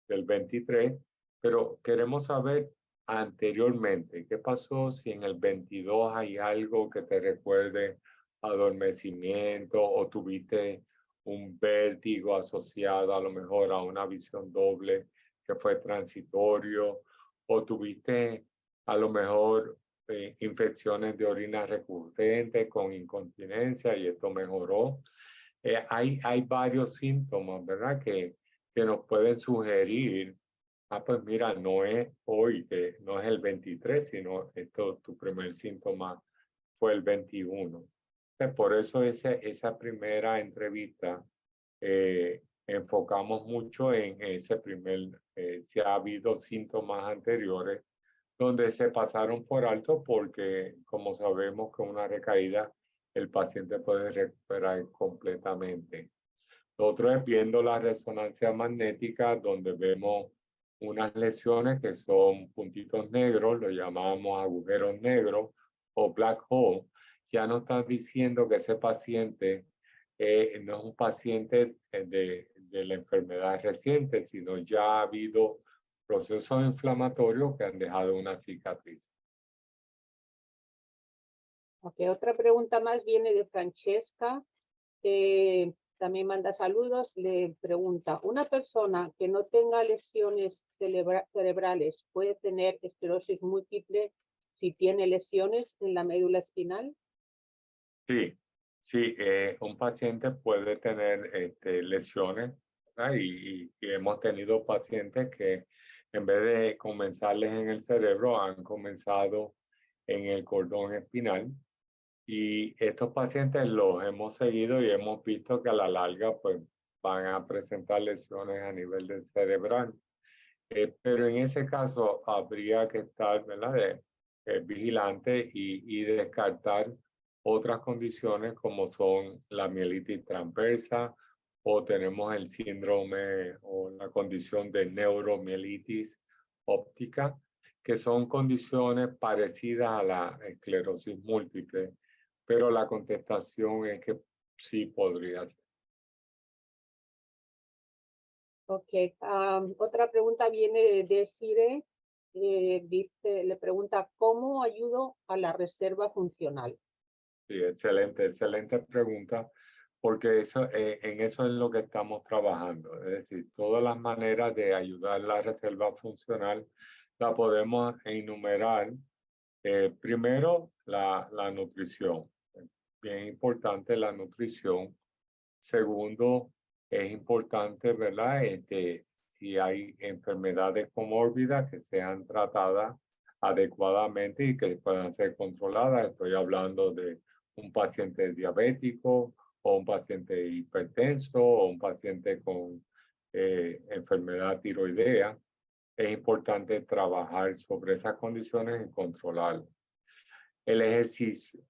del 23, pero queremos saber anteriormente, ¿qué pasó si en el 22 hay algo que te recuerde adormecimiento o tuviste un vértigo asociado a lo mejor a una visión doble que fue transitorio o tuviste a lo mejor infecciones de orina recurrentes con incontinencia y esto mejoró? Hay varios síntomas, ¿verdad? Que nos pueden sugerir, pues mira, no es hoy, que no es el 23, sino tu primer síntoma fue el 21. Por eso esa primera entrevista enfocamos mucho en ese si ha habido síntomas anteriores donde se pasaron por alto porque, como sabemos, con una recaída el paciente puede recuperar completamente. Lo otro es viendo la resonancia magnética, donde vemos unas lesiones que son puntitos negros, lo llamamos agujeros negros o black hole. Ya nos está diciendo que ese paciente no es un paciente de la enfermedad reciente, sino ya ha habido procesos inflamatorios que han dejado una cicatriz. Ok, otra pregunta más viene de Francesca. También manda saludos, le pregunta, ¿una persona que no tenga lesiones cerebrales puede tener esclerosis múltiple si tiene lesiones en la médula espinal? Sí, sí, un paciente puede tener lesiones, ¿verdad? Y hemos tenido pacientes que en vez de comenzarles en el cerebro, han comenzado en el cordón espinal. Y estos pacientes los hemos seguido y hemos visto que a la larga pues, van a presentar lesiones a nivel del cerebral. Pero en ese caso habría que estar, ¿verdad? Vigilante y descartar otras condiciones como son la mielitis transversa o tenemos el síndrome o la condición de neuromielitis óptica, que son condiciones parecidas a la esclerosis múltiple, pero la contestación es que sí podría ser. Ok, otra pregunta viene de Desire. Le pregunta, ¿cómo ayudo a la reserva funcional? Sí, excelente pregunta, porque en eso es lo que estamos trabajando. Es decir, todas las maneras de ayudar a la reserva funcional la podemos enumerar. Primero, la nutrición. Bien importante la nutrición. Segundo, es importante, ¿verdad? Si hay enfermedades comórbidas que sean tratadas adecuadamente y que puedan ser controladas. Estoy hablando de un paciente diabético o un paciente hipertenso o un paciente con enfermedad tiroidea. Es importante trabajar sobre esas condiciones y controlarlas. El ejercicio,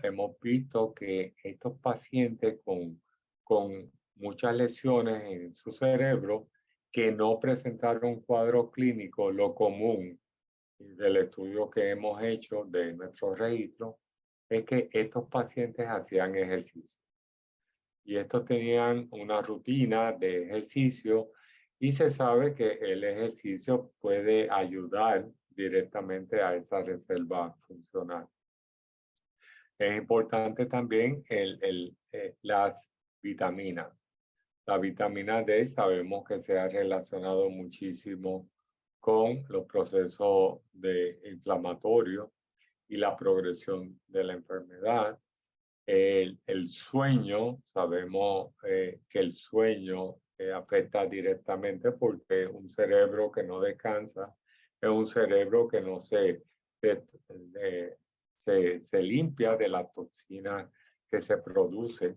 hemos visto que estos pacientes con muchas lesiones en su cerebro que no presentaron un cuadro clínico, lo común del estudio que hemos hecho de nuestro registro, es que estos pacientes hacían ejercicio. Y estos tenían una rutina de ejercicio y se sabe que el ejercicio puede ayudar directamente a esa reserva funcional. Es importante también las vitaminas. La vitamina D sabemos que se ha relacionado muchísimo con los procesos inflamatorios y la progresión de la enfermedad. El sueño, sabemos que el sueño afecta directamente porque un cerebro que no descansa es un cerebro que no se limpia de la toxina que se produce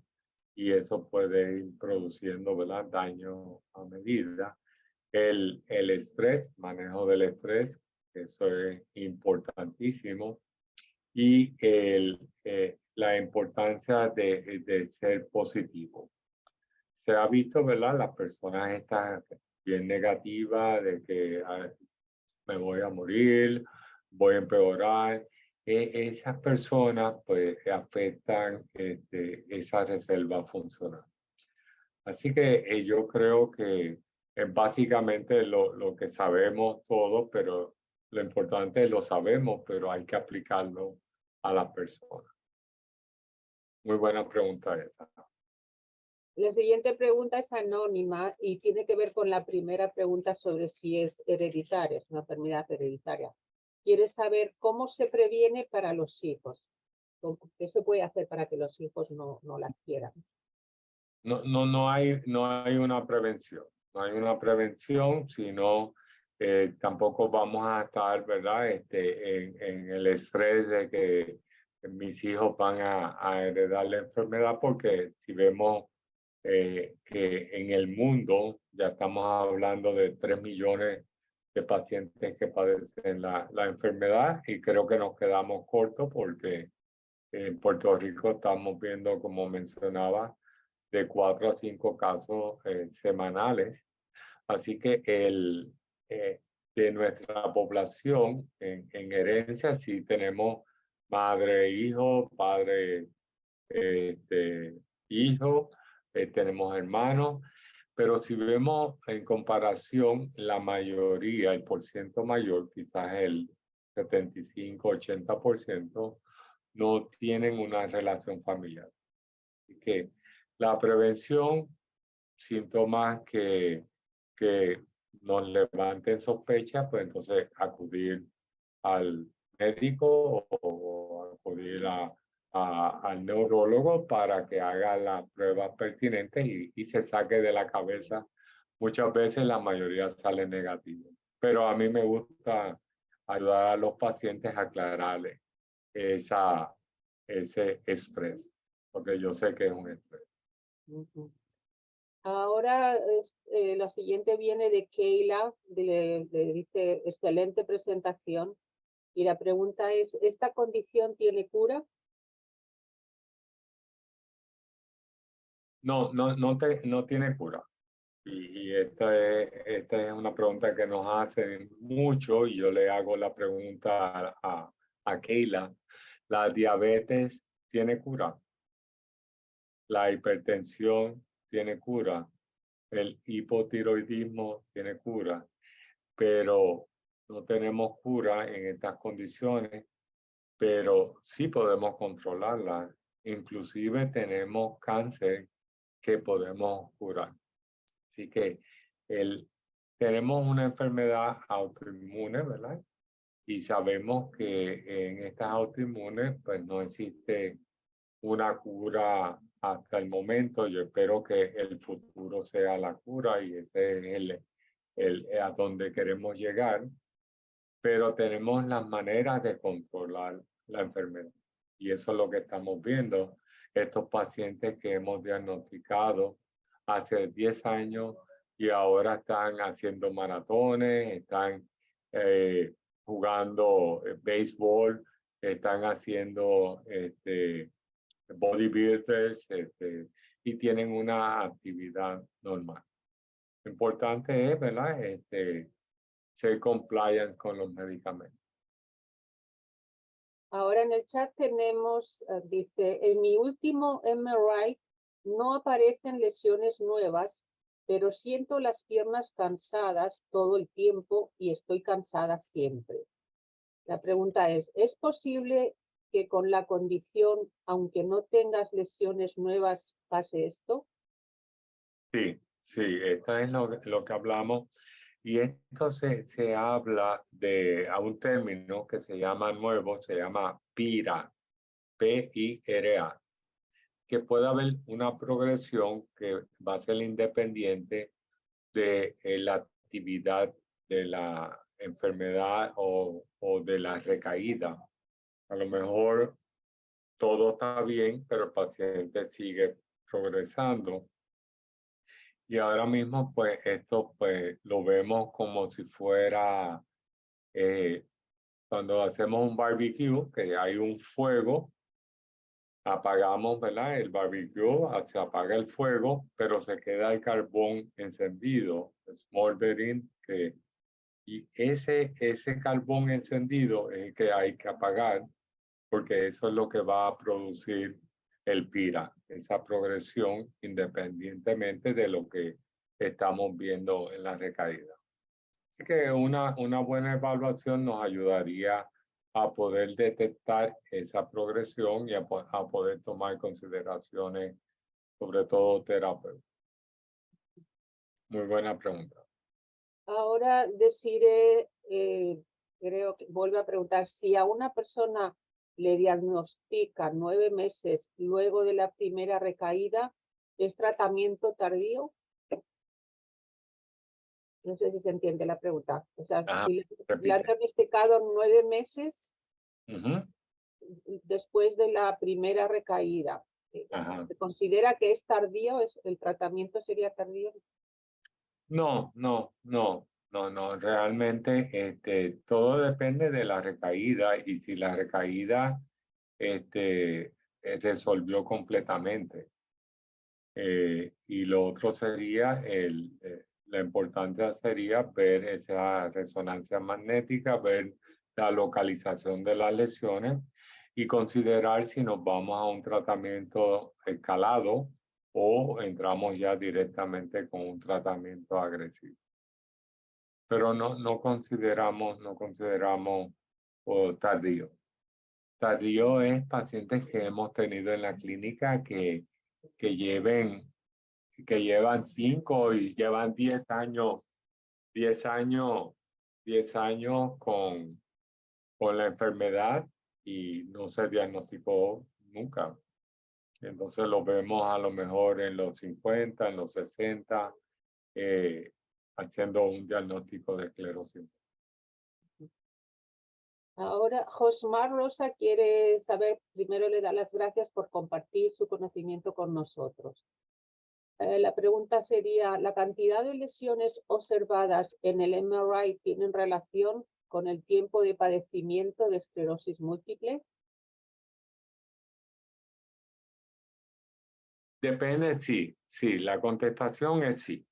y eso puede ir produciendo, ¿verdad? Daño a medida. El estrés, manejo del estrés, eso es importantísimo. Y importancia de ser positivo. Se ha visto, ¿verdad? Las personas están bien negativas de que me voy a morir, voy a empeorar. Esas personas pues afectan esa reserva funcional. Así que yo creo que es básicamente lo que sabemos todos, pero lo importante es lo sabemos, pero hay que aplicarlo a las personas. Muy buena pregunta esa. La siguiente pregunta es anónima y tiene que ver con la primera pregunta sobre si es hereditaria, es una enfermedad hereditaria. Quiere saber cómo se previene para los hijos. ¿Qué se puede hacer para que los hijos no la adquieran? No hay una prevención. No hay una prevención, sino tampoco vamos a estar, ¿verdad? En el estrés de que mis hijos van a heredar la enfermedad, porque si vemos que en el mundo ya estamos hablando de 3 millones de pacientes que padecen la enfermedad, y creo que nos quedamos cortos porque en Puerto Rico estamos viendo, como mencionaba, de 4 a 5 casos semanales. Así que de nuestra población en herencia sí tenemos madre, hijo, padre, hijo, tenemos hermanos, pero si vemos en comparación, la mayoría, el porciento mayor, quizás el 75-80%, no tienen una relación familiar. Así que la prevención, síntomas que nos levanten sospecha, pues entonces acudir al médico o acudir al neurólogo para que haga las pruebas pertinentes y se saque de la cabeza. Muchas veces la mayoría sale negativo, pero a mí me gusta ayudar a los pacientes a aclararle ese estrés, porque yo sé que es un estrés. Ahora la siguiente viene de Keila, le dice excelente presentación, y la pregunta es, ¿esta condición tiene cura? No tiene cura. Y esta es una pregunta que nos hacen mucho, y yo le hago la pregunta a Keila. ¿La diabetes tiene cura? ¿La hipertensión tiene cura? ¿El hipotiroidismo tiene cura? Pero no tenemos cura en estas condiciones, pero sí podemos controlarla. Inclusive tenemos cáncer que podemos curar. Así que tenemos una enfermedad autoinmune, ¿verdad? Y sabemos que en estas autoinmunes pues no existe una cura hasta el momento. Yo espero que el futuro sea la cura, y ese es a donde queremos llegar, pero tenemos las maneras de controlar la enfermedad. Y eso es lo que estamos viendo. Estos pacientes que hemos diagnosticado hace 10 años y ahora están haciendo maratones, están jugando béisbol, están haciendo bodybuilders, y tienen una actividad normal. Lo importante es, ¿verdad? Ser compliant con los medicamentos. Ahora en el chat tenemos, dice, en mi último MRI no aparecen lesiones nuevas, pero siento las piernas cansadas todo el tiempo y estoy cansada siempre. La pregunta ¿es posible que con la condición, aunque no tengas lesiones nuevas, pase esto? Sí, esto es lo que hablamos. Y esto se habla a un término que se llama nuevo, se llama PIRA, P-I-R-A, que puede haber una progresión que va a ser independiente de la actividad de la enfermedad o de la recaída. A lo mejor todo está bien, pero el paciente sigue progresando. Y ahora mismo, pues, esto pues lo vemos como si fuera cuando hacemos un barbecue, que hay un fuego apagamos, ¿verdad? El barbecue, se apaga el fuego, pero se queda el carbón encendido, smoldering, y ese carbón encendido es el que hay que apagar, porque eso es lo que va a producir el PIRA, esa progresión independientemente de lo que estamos viendo en la recaída. Así que una buena evaluación nos ayudaría a poder detectar esa progresión y a poder tomar consideraciones, sobre todo terapéuticas. Muy buena pregunta. Ahora deciré, creo que vuelvo a preguntar, si a una persona le diagnostican 9 meses luego de la primera recaída, ¿es tratamiento tardío? No sé si se entiende la pregunta. O sea, si le han diagnosticado 9 meses después de la primera recaída, ¿se considera que es tardío? ¿El tratamiento sería tardío? No. Realmente todo depende de la recaída y si la recaída resolvió completamente. Y lo otro sería, la importancia sería ver esa resonancia magnética, ver la localización de las lesiones y considerar si nos vamos a un tratamiento escalado o entramos ya directamente con un tratamiento agresivo. Pero no consideramos tardío. Tardío es pacientes que hemos tenido en la clínica que llevan 5 y llevan 10 años, 10 años con la enfermedad y no se diagnosticó nunca. Entonces lo vemos a lo mejor en los 50, en los 60, haciendo un diagnóstico de esclerosis. Ahora, Josmar Rosa quiere saber, primero le da las gracias por compartir su conocimiento con nosotros. La pregunta sería, ¿la cantidad de lesiones observadas en el MRI tienen relación con el tiempo de padecimiento de esclerosis múltiple? Depende, sí, la contestación es sí.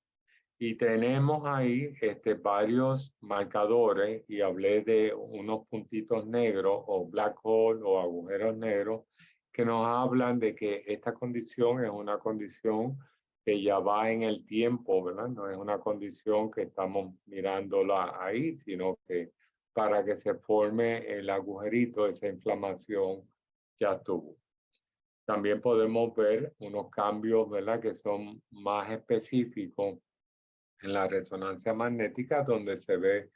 Y tenemos ahí varios marcadores y hablé de unos puntitos negros o black hole o agujeros negros que nos hablan de que esta condición es una condición que ya va en el tiempo, ¿verdad? No es una condición que estamos mirándola ahí, sino que para que se forme el agujerito, esa inflamación ya estuvo. También podemos ver unos cambios, ¿verdad? Que son más específicos en la resonancia magnética, donde se ve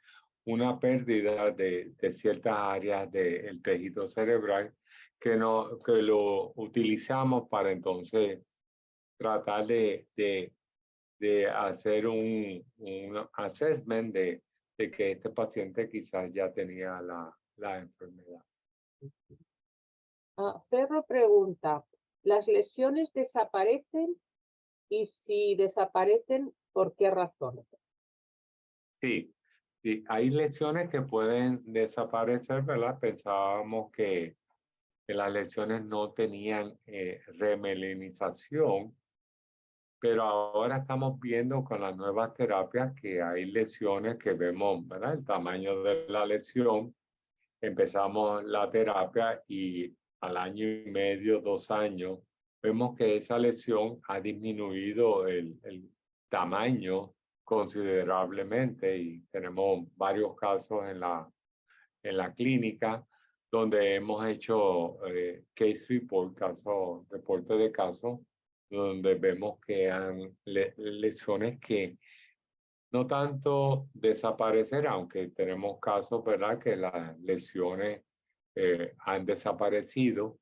una pérdida de ciertas áreas del tejido cerebral que lo utilizamos para entonces tratar de hacer un assessment de que este paciente quizás ya tenía la enfermedad. Ferro pregunta, ¿las lesiones desaparecen? Y si desaparecen, ¿por qué razón? Sí, hay lesiones que pueden desaparecer, ¿verdad? Pensábamos que las lesiones no tenían remelinización, pero ahora estamos viendo con las nuevas terapias que hay lesiones que vemos, ¿verdad? El tamaño de la lesión. Empezamos la terapia y al año y medio, 2 años, vemos que esa lesión ha disminuido el tamaño considerablemente y tenemos varios casos en la clínica donde hemos hecho case report, reporte de casos, donde vemos que han lesiones que no tanto desaparecer, aunque tenemos casos, ¿verdad?, que las lesiones han desaparecido.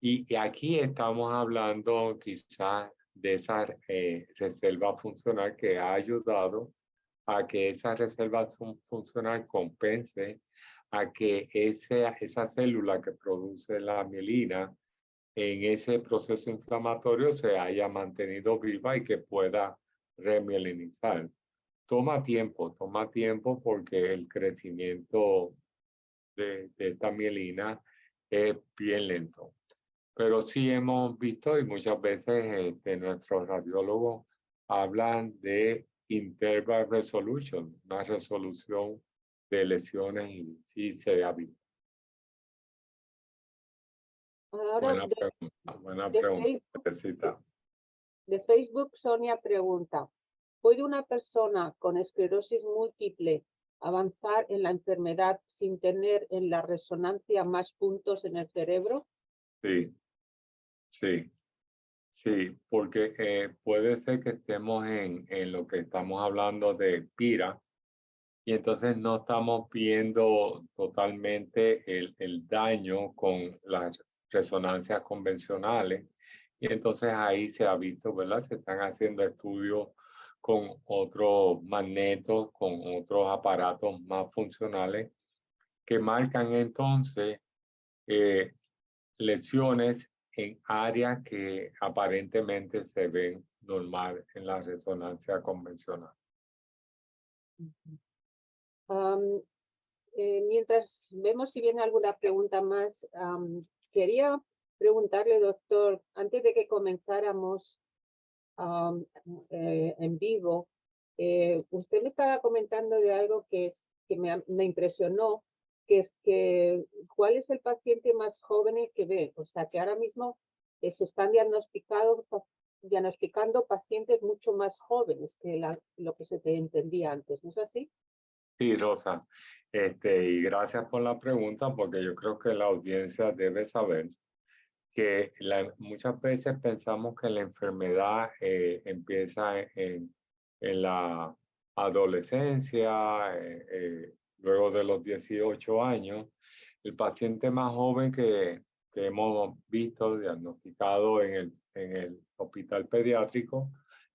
Y aquí estamos hablando quizás de esa reserva funcional que ha ayudado a que esa reserva funcional compense a que esa célula que produce la mielina en ese proceso inflamatorio se haya mantenido viva y que pueda remielinizar. Toma tiempo porque el crecimiento de esta mielina es bien lento. pero sí hemos visto y muchas veces nuestros radiólogos hablan de interval resolution, una resolución de lesiones y sí se ha visto. Ahora Buena de pregunta, Facebook, Teresita. de Facebook, Sonia pregunta, ¿puede una persona con esclerosis múltiple avanzar en la enfermedad sin tener en la resonancia más puntos en el cerebro? Sí, sí, sí, porque puede ser que estemos en lo que estamos hablando de PIRA y entonces no estamos viendo totalmente el daño con las resonancias convencionales y entonces ahí se ha visto, ¿verdad? Se están haciendo estudios con otros magnetos, con otros aparatos más funcionales que marcan entonces lesiones en áreas que aparentemente se ven normal en la resonancia convencional. Mientras vemos si viene alguna pregunta más, quería preguntarle, doctor, antes de que comenzáramos en vivo, usted me estaba comentando de algo que me impresionó, que es que ¿cuál es el paciente más joven que ve? O sea, que ahora mismo se están diagnosticando pacientes mucho más jóvenes que lo que se te entendía antes, ¿no es así? Sí, Rosa, y gracias por la pregunta porque yo creo que la audiencia debe saber que muchas veces pensamos que la enfermedad empieza en la adolescencia, luego de los 18 años. El paciente más joven que hemos visto diagnosticado en el hospital pediátrico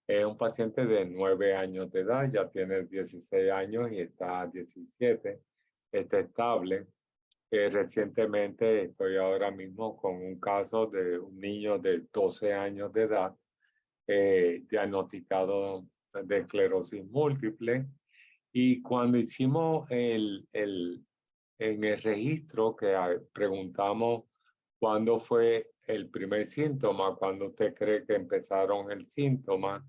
es un paciente de 9 años de edad, ya tiene 16 años y está a 17, está estable. Recientemente estoy ahora mismo con un caso de un niño de 12 años de edad diagnosticado de esclerosis múltiple. Y cuando hicimos en el registro que preguntamos cuándo fue el primer síntoma, cuándo usted cree que empezaron el síntoma,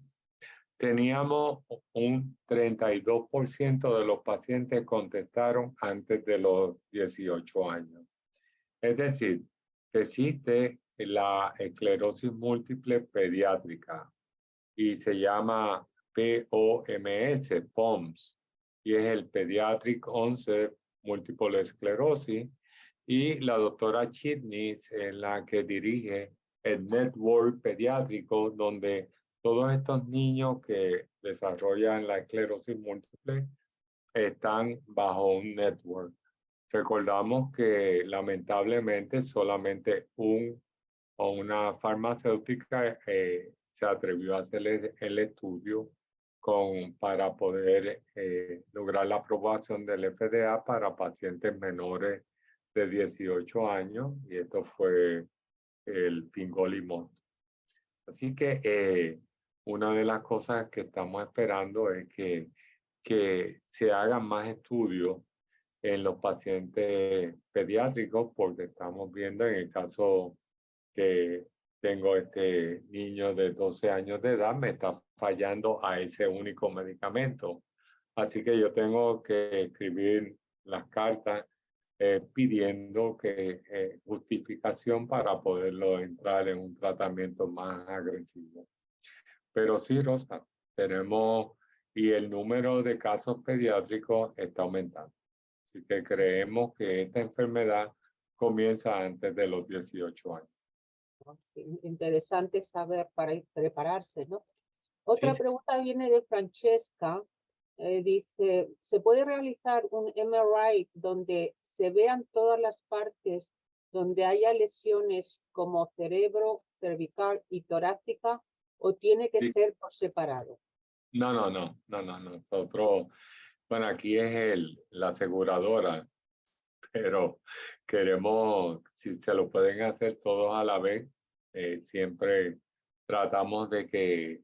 teníamos un 32% de los pacientes contestaron antes de los 18 años. Es decir, que existe la esclerosis múltiple pediátrica y se llama POMS, y es el Pediatric Onset Multiple Sclerosis, y la doctora Chitnis es la que dirige el network pediátrico donde todos estos niños que desarrollan la esclerosis múltiple están bajo un network. Recordamos que lamentablemente solamente una farmacéutica se atrevió a hacer el estudio para poder lograr la aprobación del FDA para pacientes menores de 18 años y esto fue el fingolimod. Así que una de las cosas que estamos esperando es que se hagan más estudios en los pacientes pediátricos porque estamos viendo en el caso que tengo este niño de 12 años de edad, me está fallando a ese único medicamento. Así que yo tengo que escribir las cartas pidiendo justificación para poderlo entrar en un tratamiento más agresivo. Pero sí, Rosa, y el número de casos pediátricos está aumentando. Así que creemos que esta enfermedad comienza antes de los 18 años. Sí, interesante saber para prepararse, ¿no? Sí, Otra sí. pregunta viene de Francesca. Dice, ¿se puede realizar un MRI donde se vean todas las partes donde haya lesiones como cerebro, cervical y torácica o tiene que Sí. ser por separado? No. Nosotros, bueno, aquí es la aseguradora, pero queremos, si se lo pueden hacer todos a la vez, siempre tratamos de que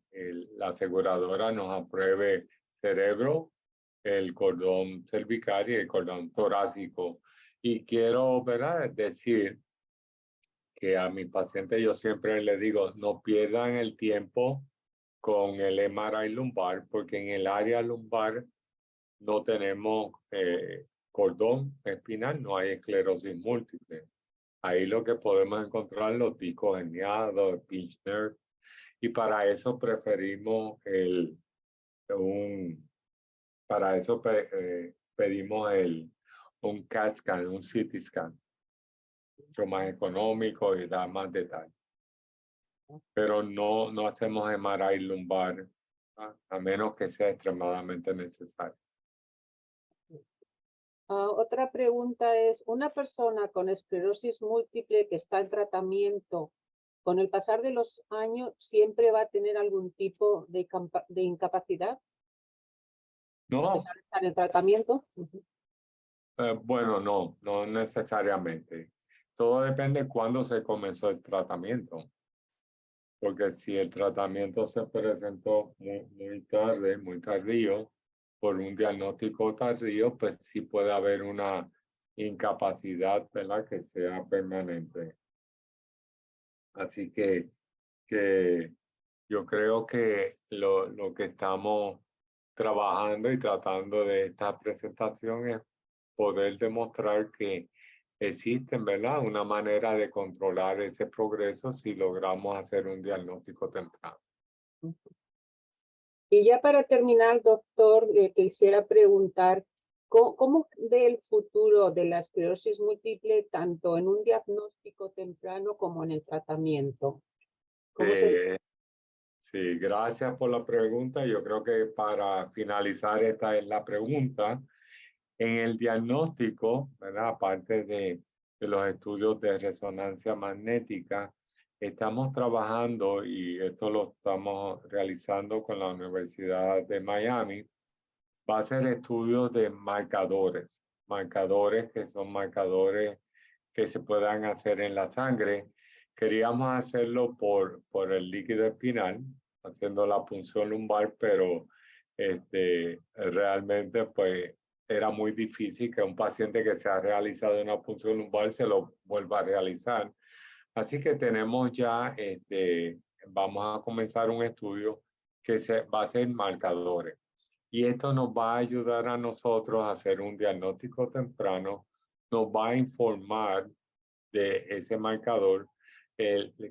la aseguradora nos apruebe cerebro, el cordón cervical y el cordón torácico. Y quiero, ¿verdad?, decir que a mis pacientes yo siempre les digo, no pierdan el tiempo con el MRI lumbar, porque en el área lumbar no tenemos cordón espinal, no hay esclerosis múltiple. Ahí lo que podemos encontrar los discos herniados, el pinch nerve, y para eso preferimos pedimos un CAT scan, un CT scan, mucho más económico y da más detalle. Pero no hacemos MRI lumbar, a menos que sea extremadamente necesario. Otra pregunta es, ¿una persona con esclerosis múltiple que está en tratamiento, con el pasar de los años, siempre va a tener algún tipo de incapacidad? No, ¿A pesar de estar en tratamiento? bueno, no necesariamente. Todo depende de cuándo se comenzó el tratamiento. Porque si el tratamiento se presentó muy tarde, muy tardío, por un diagnóstico tardío, pues sí puede haber una incapacidad, ¿verdad?, que sea permanente. Así que yo creo que lo que estamos trabajando y tratando de esta presentación es poder demostrar que existen, ¿verdad?, una manera de controlar ese progreso si logramos hacer un diagnóstico temprano. Y ya para terminar, doctor, quisiera preguntar, ¿cómo ve el futuro de la esclerosis múltiple tanto en un diagnóstico temprano como en el tratamiento? Sí, gracias por la pregunta. Yo creo que para finalizar esta es la pregunta. En el diagnóstico, ¿verdad?, aparte de los estudios de resonancia magnética, estamos trabajando, y esto lo estamos realizando con la Universidad de Miami, va a ser estudios de marcadores que son marcadores que se puedan hacer en la sangre. Queríamos hacerlo por el líquido espinal, haciendo la punción lumbar, pero realmente pues era muy difícil que un paciente que se ha realizado una punción lumbar se lo vuelva a realizar. Así que tenemos ya, vamos a comenzar un estudio que va a ser marcadores. Y esto nos va a ayudar a nosotros a hacer un diagnóstico temprano, nos va a informar de ese marcador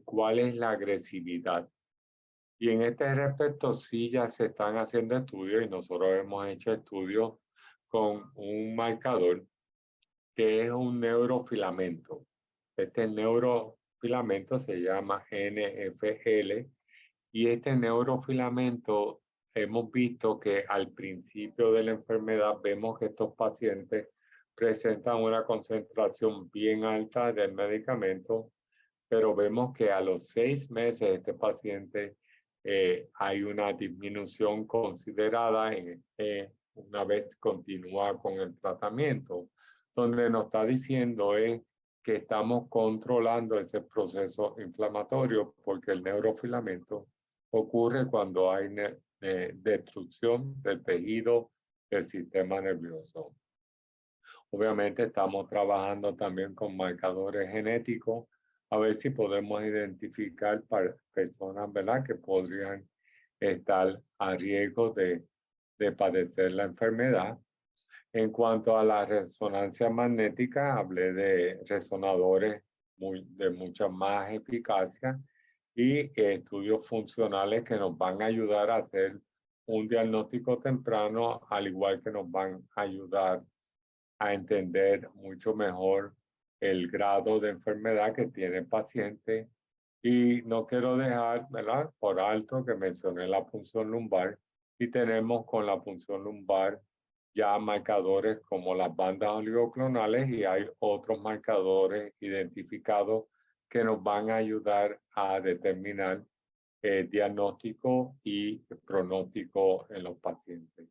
cuál es la agresividad. Y en este respecto sí ya se están haciendo estudios y nosotros hemos hecho estudios con un marcador que es un neurofilamento. Este neurofilamento se llama NFL y este neurofilamento hemos visto que al principio de la enfermedad vemos que estos pacientes presentan una concentración bien alta del medicamento, pero vemos que a los 6 meses este paciente hay una disminución considerada una vez continúa con el tratamiento, donde nos está diciendo es que estamos controlando ese proceso inflamatorio porque el neurofilamento ocurre cuando hay destrucción del tejido del sistema nervioso. Obviamente estamos trabajando también con marcadores genéticos a ver si podemos identificar personas, ¿verdad?, que podrían estar a riesgo de padecer la enfermedad. En cuanto a la resonancia magnética, hablé de resonadores de mucha más eficacia y estudios funcionales que nos van a ayudar a hacer un diagnóstico temprano, al igual que nos van a ayudar a entender mucho mejor el grado de enfermedad que tiene el paciente. Y no quiero dejar, ¿verdad?, por alto que mencioné la punción lumbar y tenemos con la punción lumbar ya marcadores como las bandas oligoclonales y hay otros marcadores identificados que nos van a ayudar a determinar diagnóstico y pronóstico en los pacientes.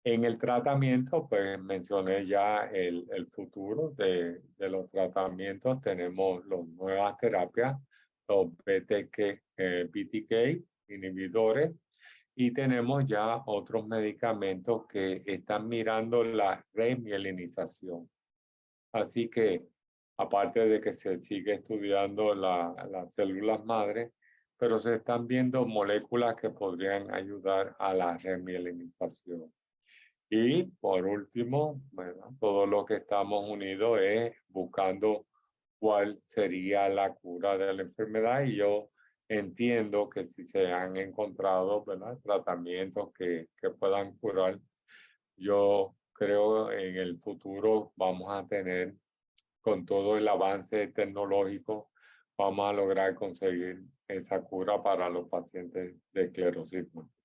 En el tratamiento, pues mencioné ya el futuro de los tratamientos. Tenemos las nuevas terapias, los BTK inhibidores, y tenemos ya otros medicamentos que están mirando la remielinización. Así que aparte de que se sigue estudiando las células madre, pero se están viendo moléculas que podrían ayudar a la remielinización. Y por último, ¿verdad? Todo lo que estamos unidos es buscando cuál sería la cura de la enfermedad, y yo entiendo que si se han encontrado, ¿verdad?, tratamientos que puedan curar, yo creo en el futuro vamos a tener, con todo el avance tecnológico, vamos a lograr conseguir esa cura para los pacientes de esclerosis múltiple.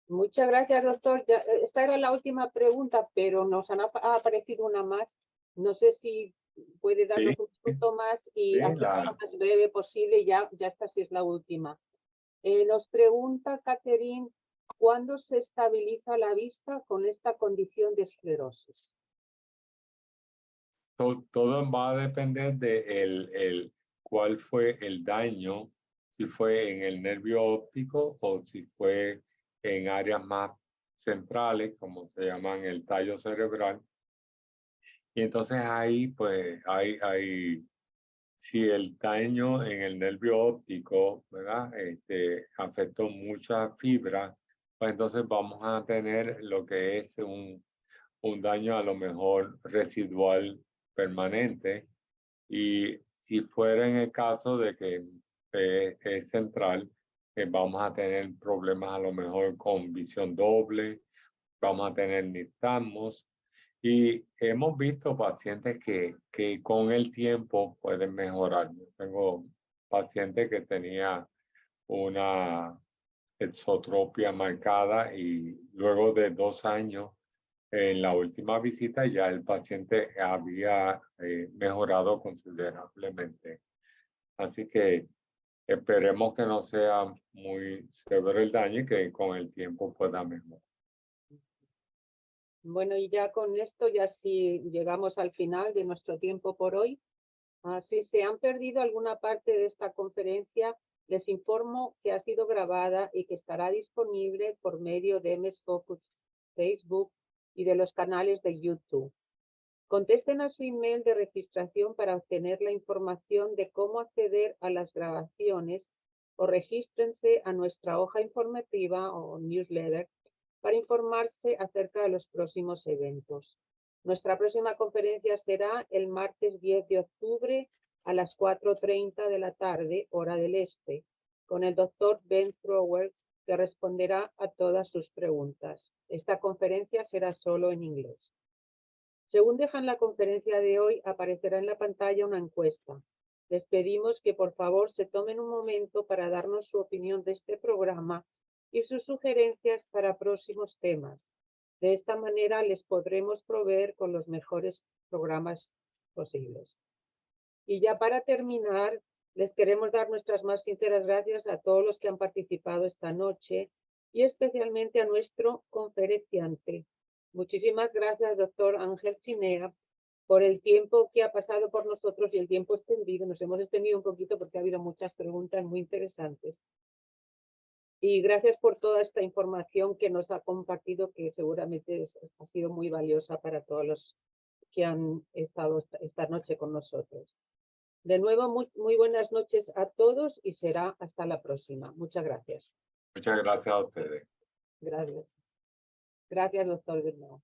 Muchas gracias, doctor. Esta era la última pregunta, pero nos ha aparecido una más. No sé si puede darnos Sí, un minuto más y sí, hacerlo lo más breve posible. Ya esta sí es la última. Nos pregunta Catherine, ¿cuándo se estabiliza la vista con esta condición de esclerosis? todo va a depender de cuál fue el daño, si fue en el nervio óptico o si fue en áreas más centrales, como se llaman el tallo cerebral. Y entonces ahí, pues, si el daño en el nervio óptico, ¿verdad?, afectó mucha fibra, pues entonces vamos a tener lo que es un daño a lo mejor residual permanente. Y si fuera en el caso de que es central, vamos a tener problemas a lo mejor con visión doble, vamos a tener nistagmos. Y hemos visto pacientes que con el tiempo pueden mejorar. Yo tengo pacientes que tenía una exotropia marcada y luego de 2 años, en la última visita, ya el paciente había mejorado considerablemente. Así que esperemos que no sea muy severo el daño y que con el tiempo pueda mejorar. Bueno, y ya con esto, ya sí llegamos al final de nuestro tiempo por hoy. Si se han perdido alguna parte de esta conferencia, les informo que ha sido grabada y que estará disponible por medio de MS Focus, Facebook y de los canales de YouTube. Contesten a su email de registración para obtener la información de cómo acceder a las grabaciones o regístrense a nuestra hoja informativa o newsletter para informarse acerca de los próximos eventos. Nuestra próxima conferencia será el martes 10 de octubre a las 4:30 de la tarde, hora del este, con el doctor Ben Thrower, que responderá a todas sus preguntas. Esta conferencia será solo en inglés. Según dejan la conferencia de hoy, aparecerá en la pantalla una encuesta. Les pedimos que por favor se tomen un momento para darnos su opinión de este programa y sus sugerencias para próximos temas. De esta manera les podremos proveer con los mejores programas posibles. Y ya para terminar, les queremos dar nuestras más sinceras gracias a todos los que han participado esta noche y especialmente a nuestro conferenciante. Muchísimas gracias, doctor Ángel Chinea, por el tiempo que ha pasado por nosotros y el tiempo extendido. Nos hemos extendido un poquito porque ha habido muchas preguntas muy interesantes. Y gracias por toda esta información que nos ha compartido, que seguramente ha sido muy valiosa para todos los que han estado esta noche con nosotros. De nuevo, muy buenas noches a todos y será hasta la próxima. Muchas gracias. Muchas gracias a ustedes. Gracias. Gracias, doctor. De nuevo.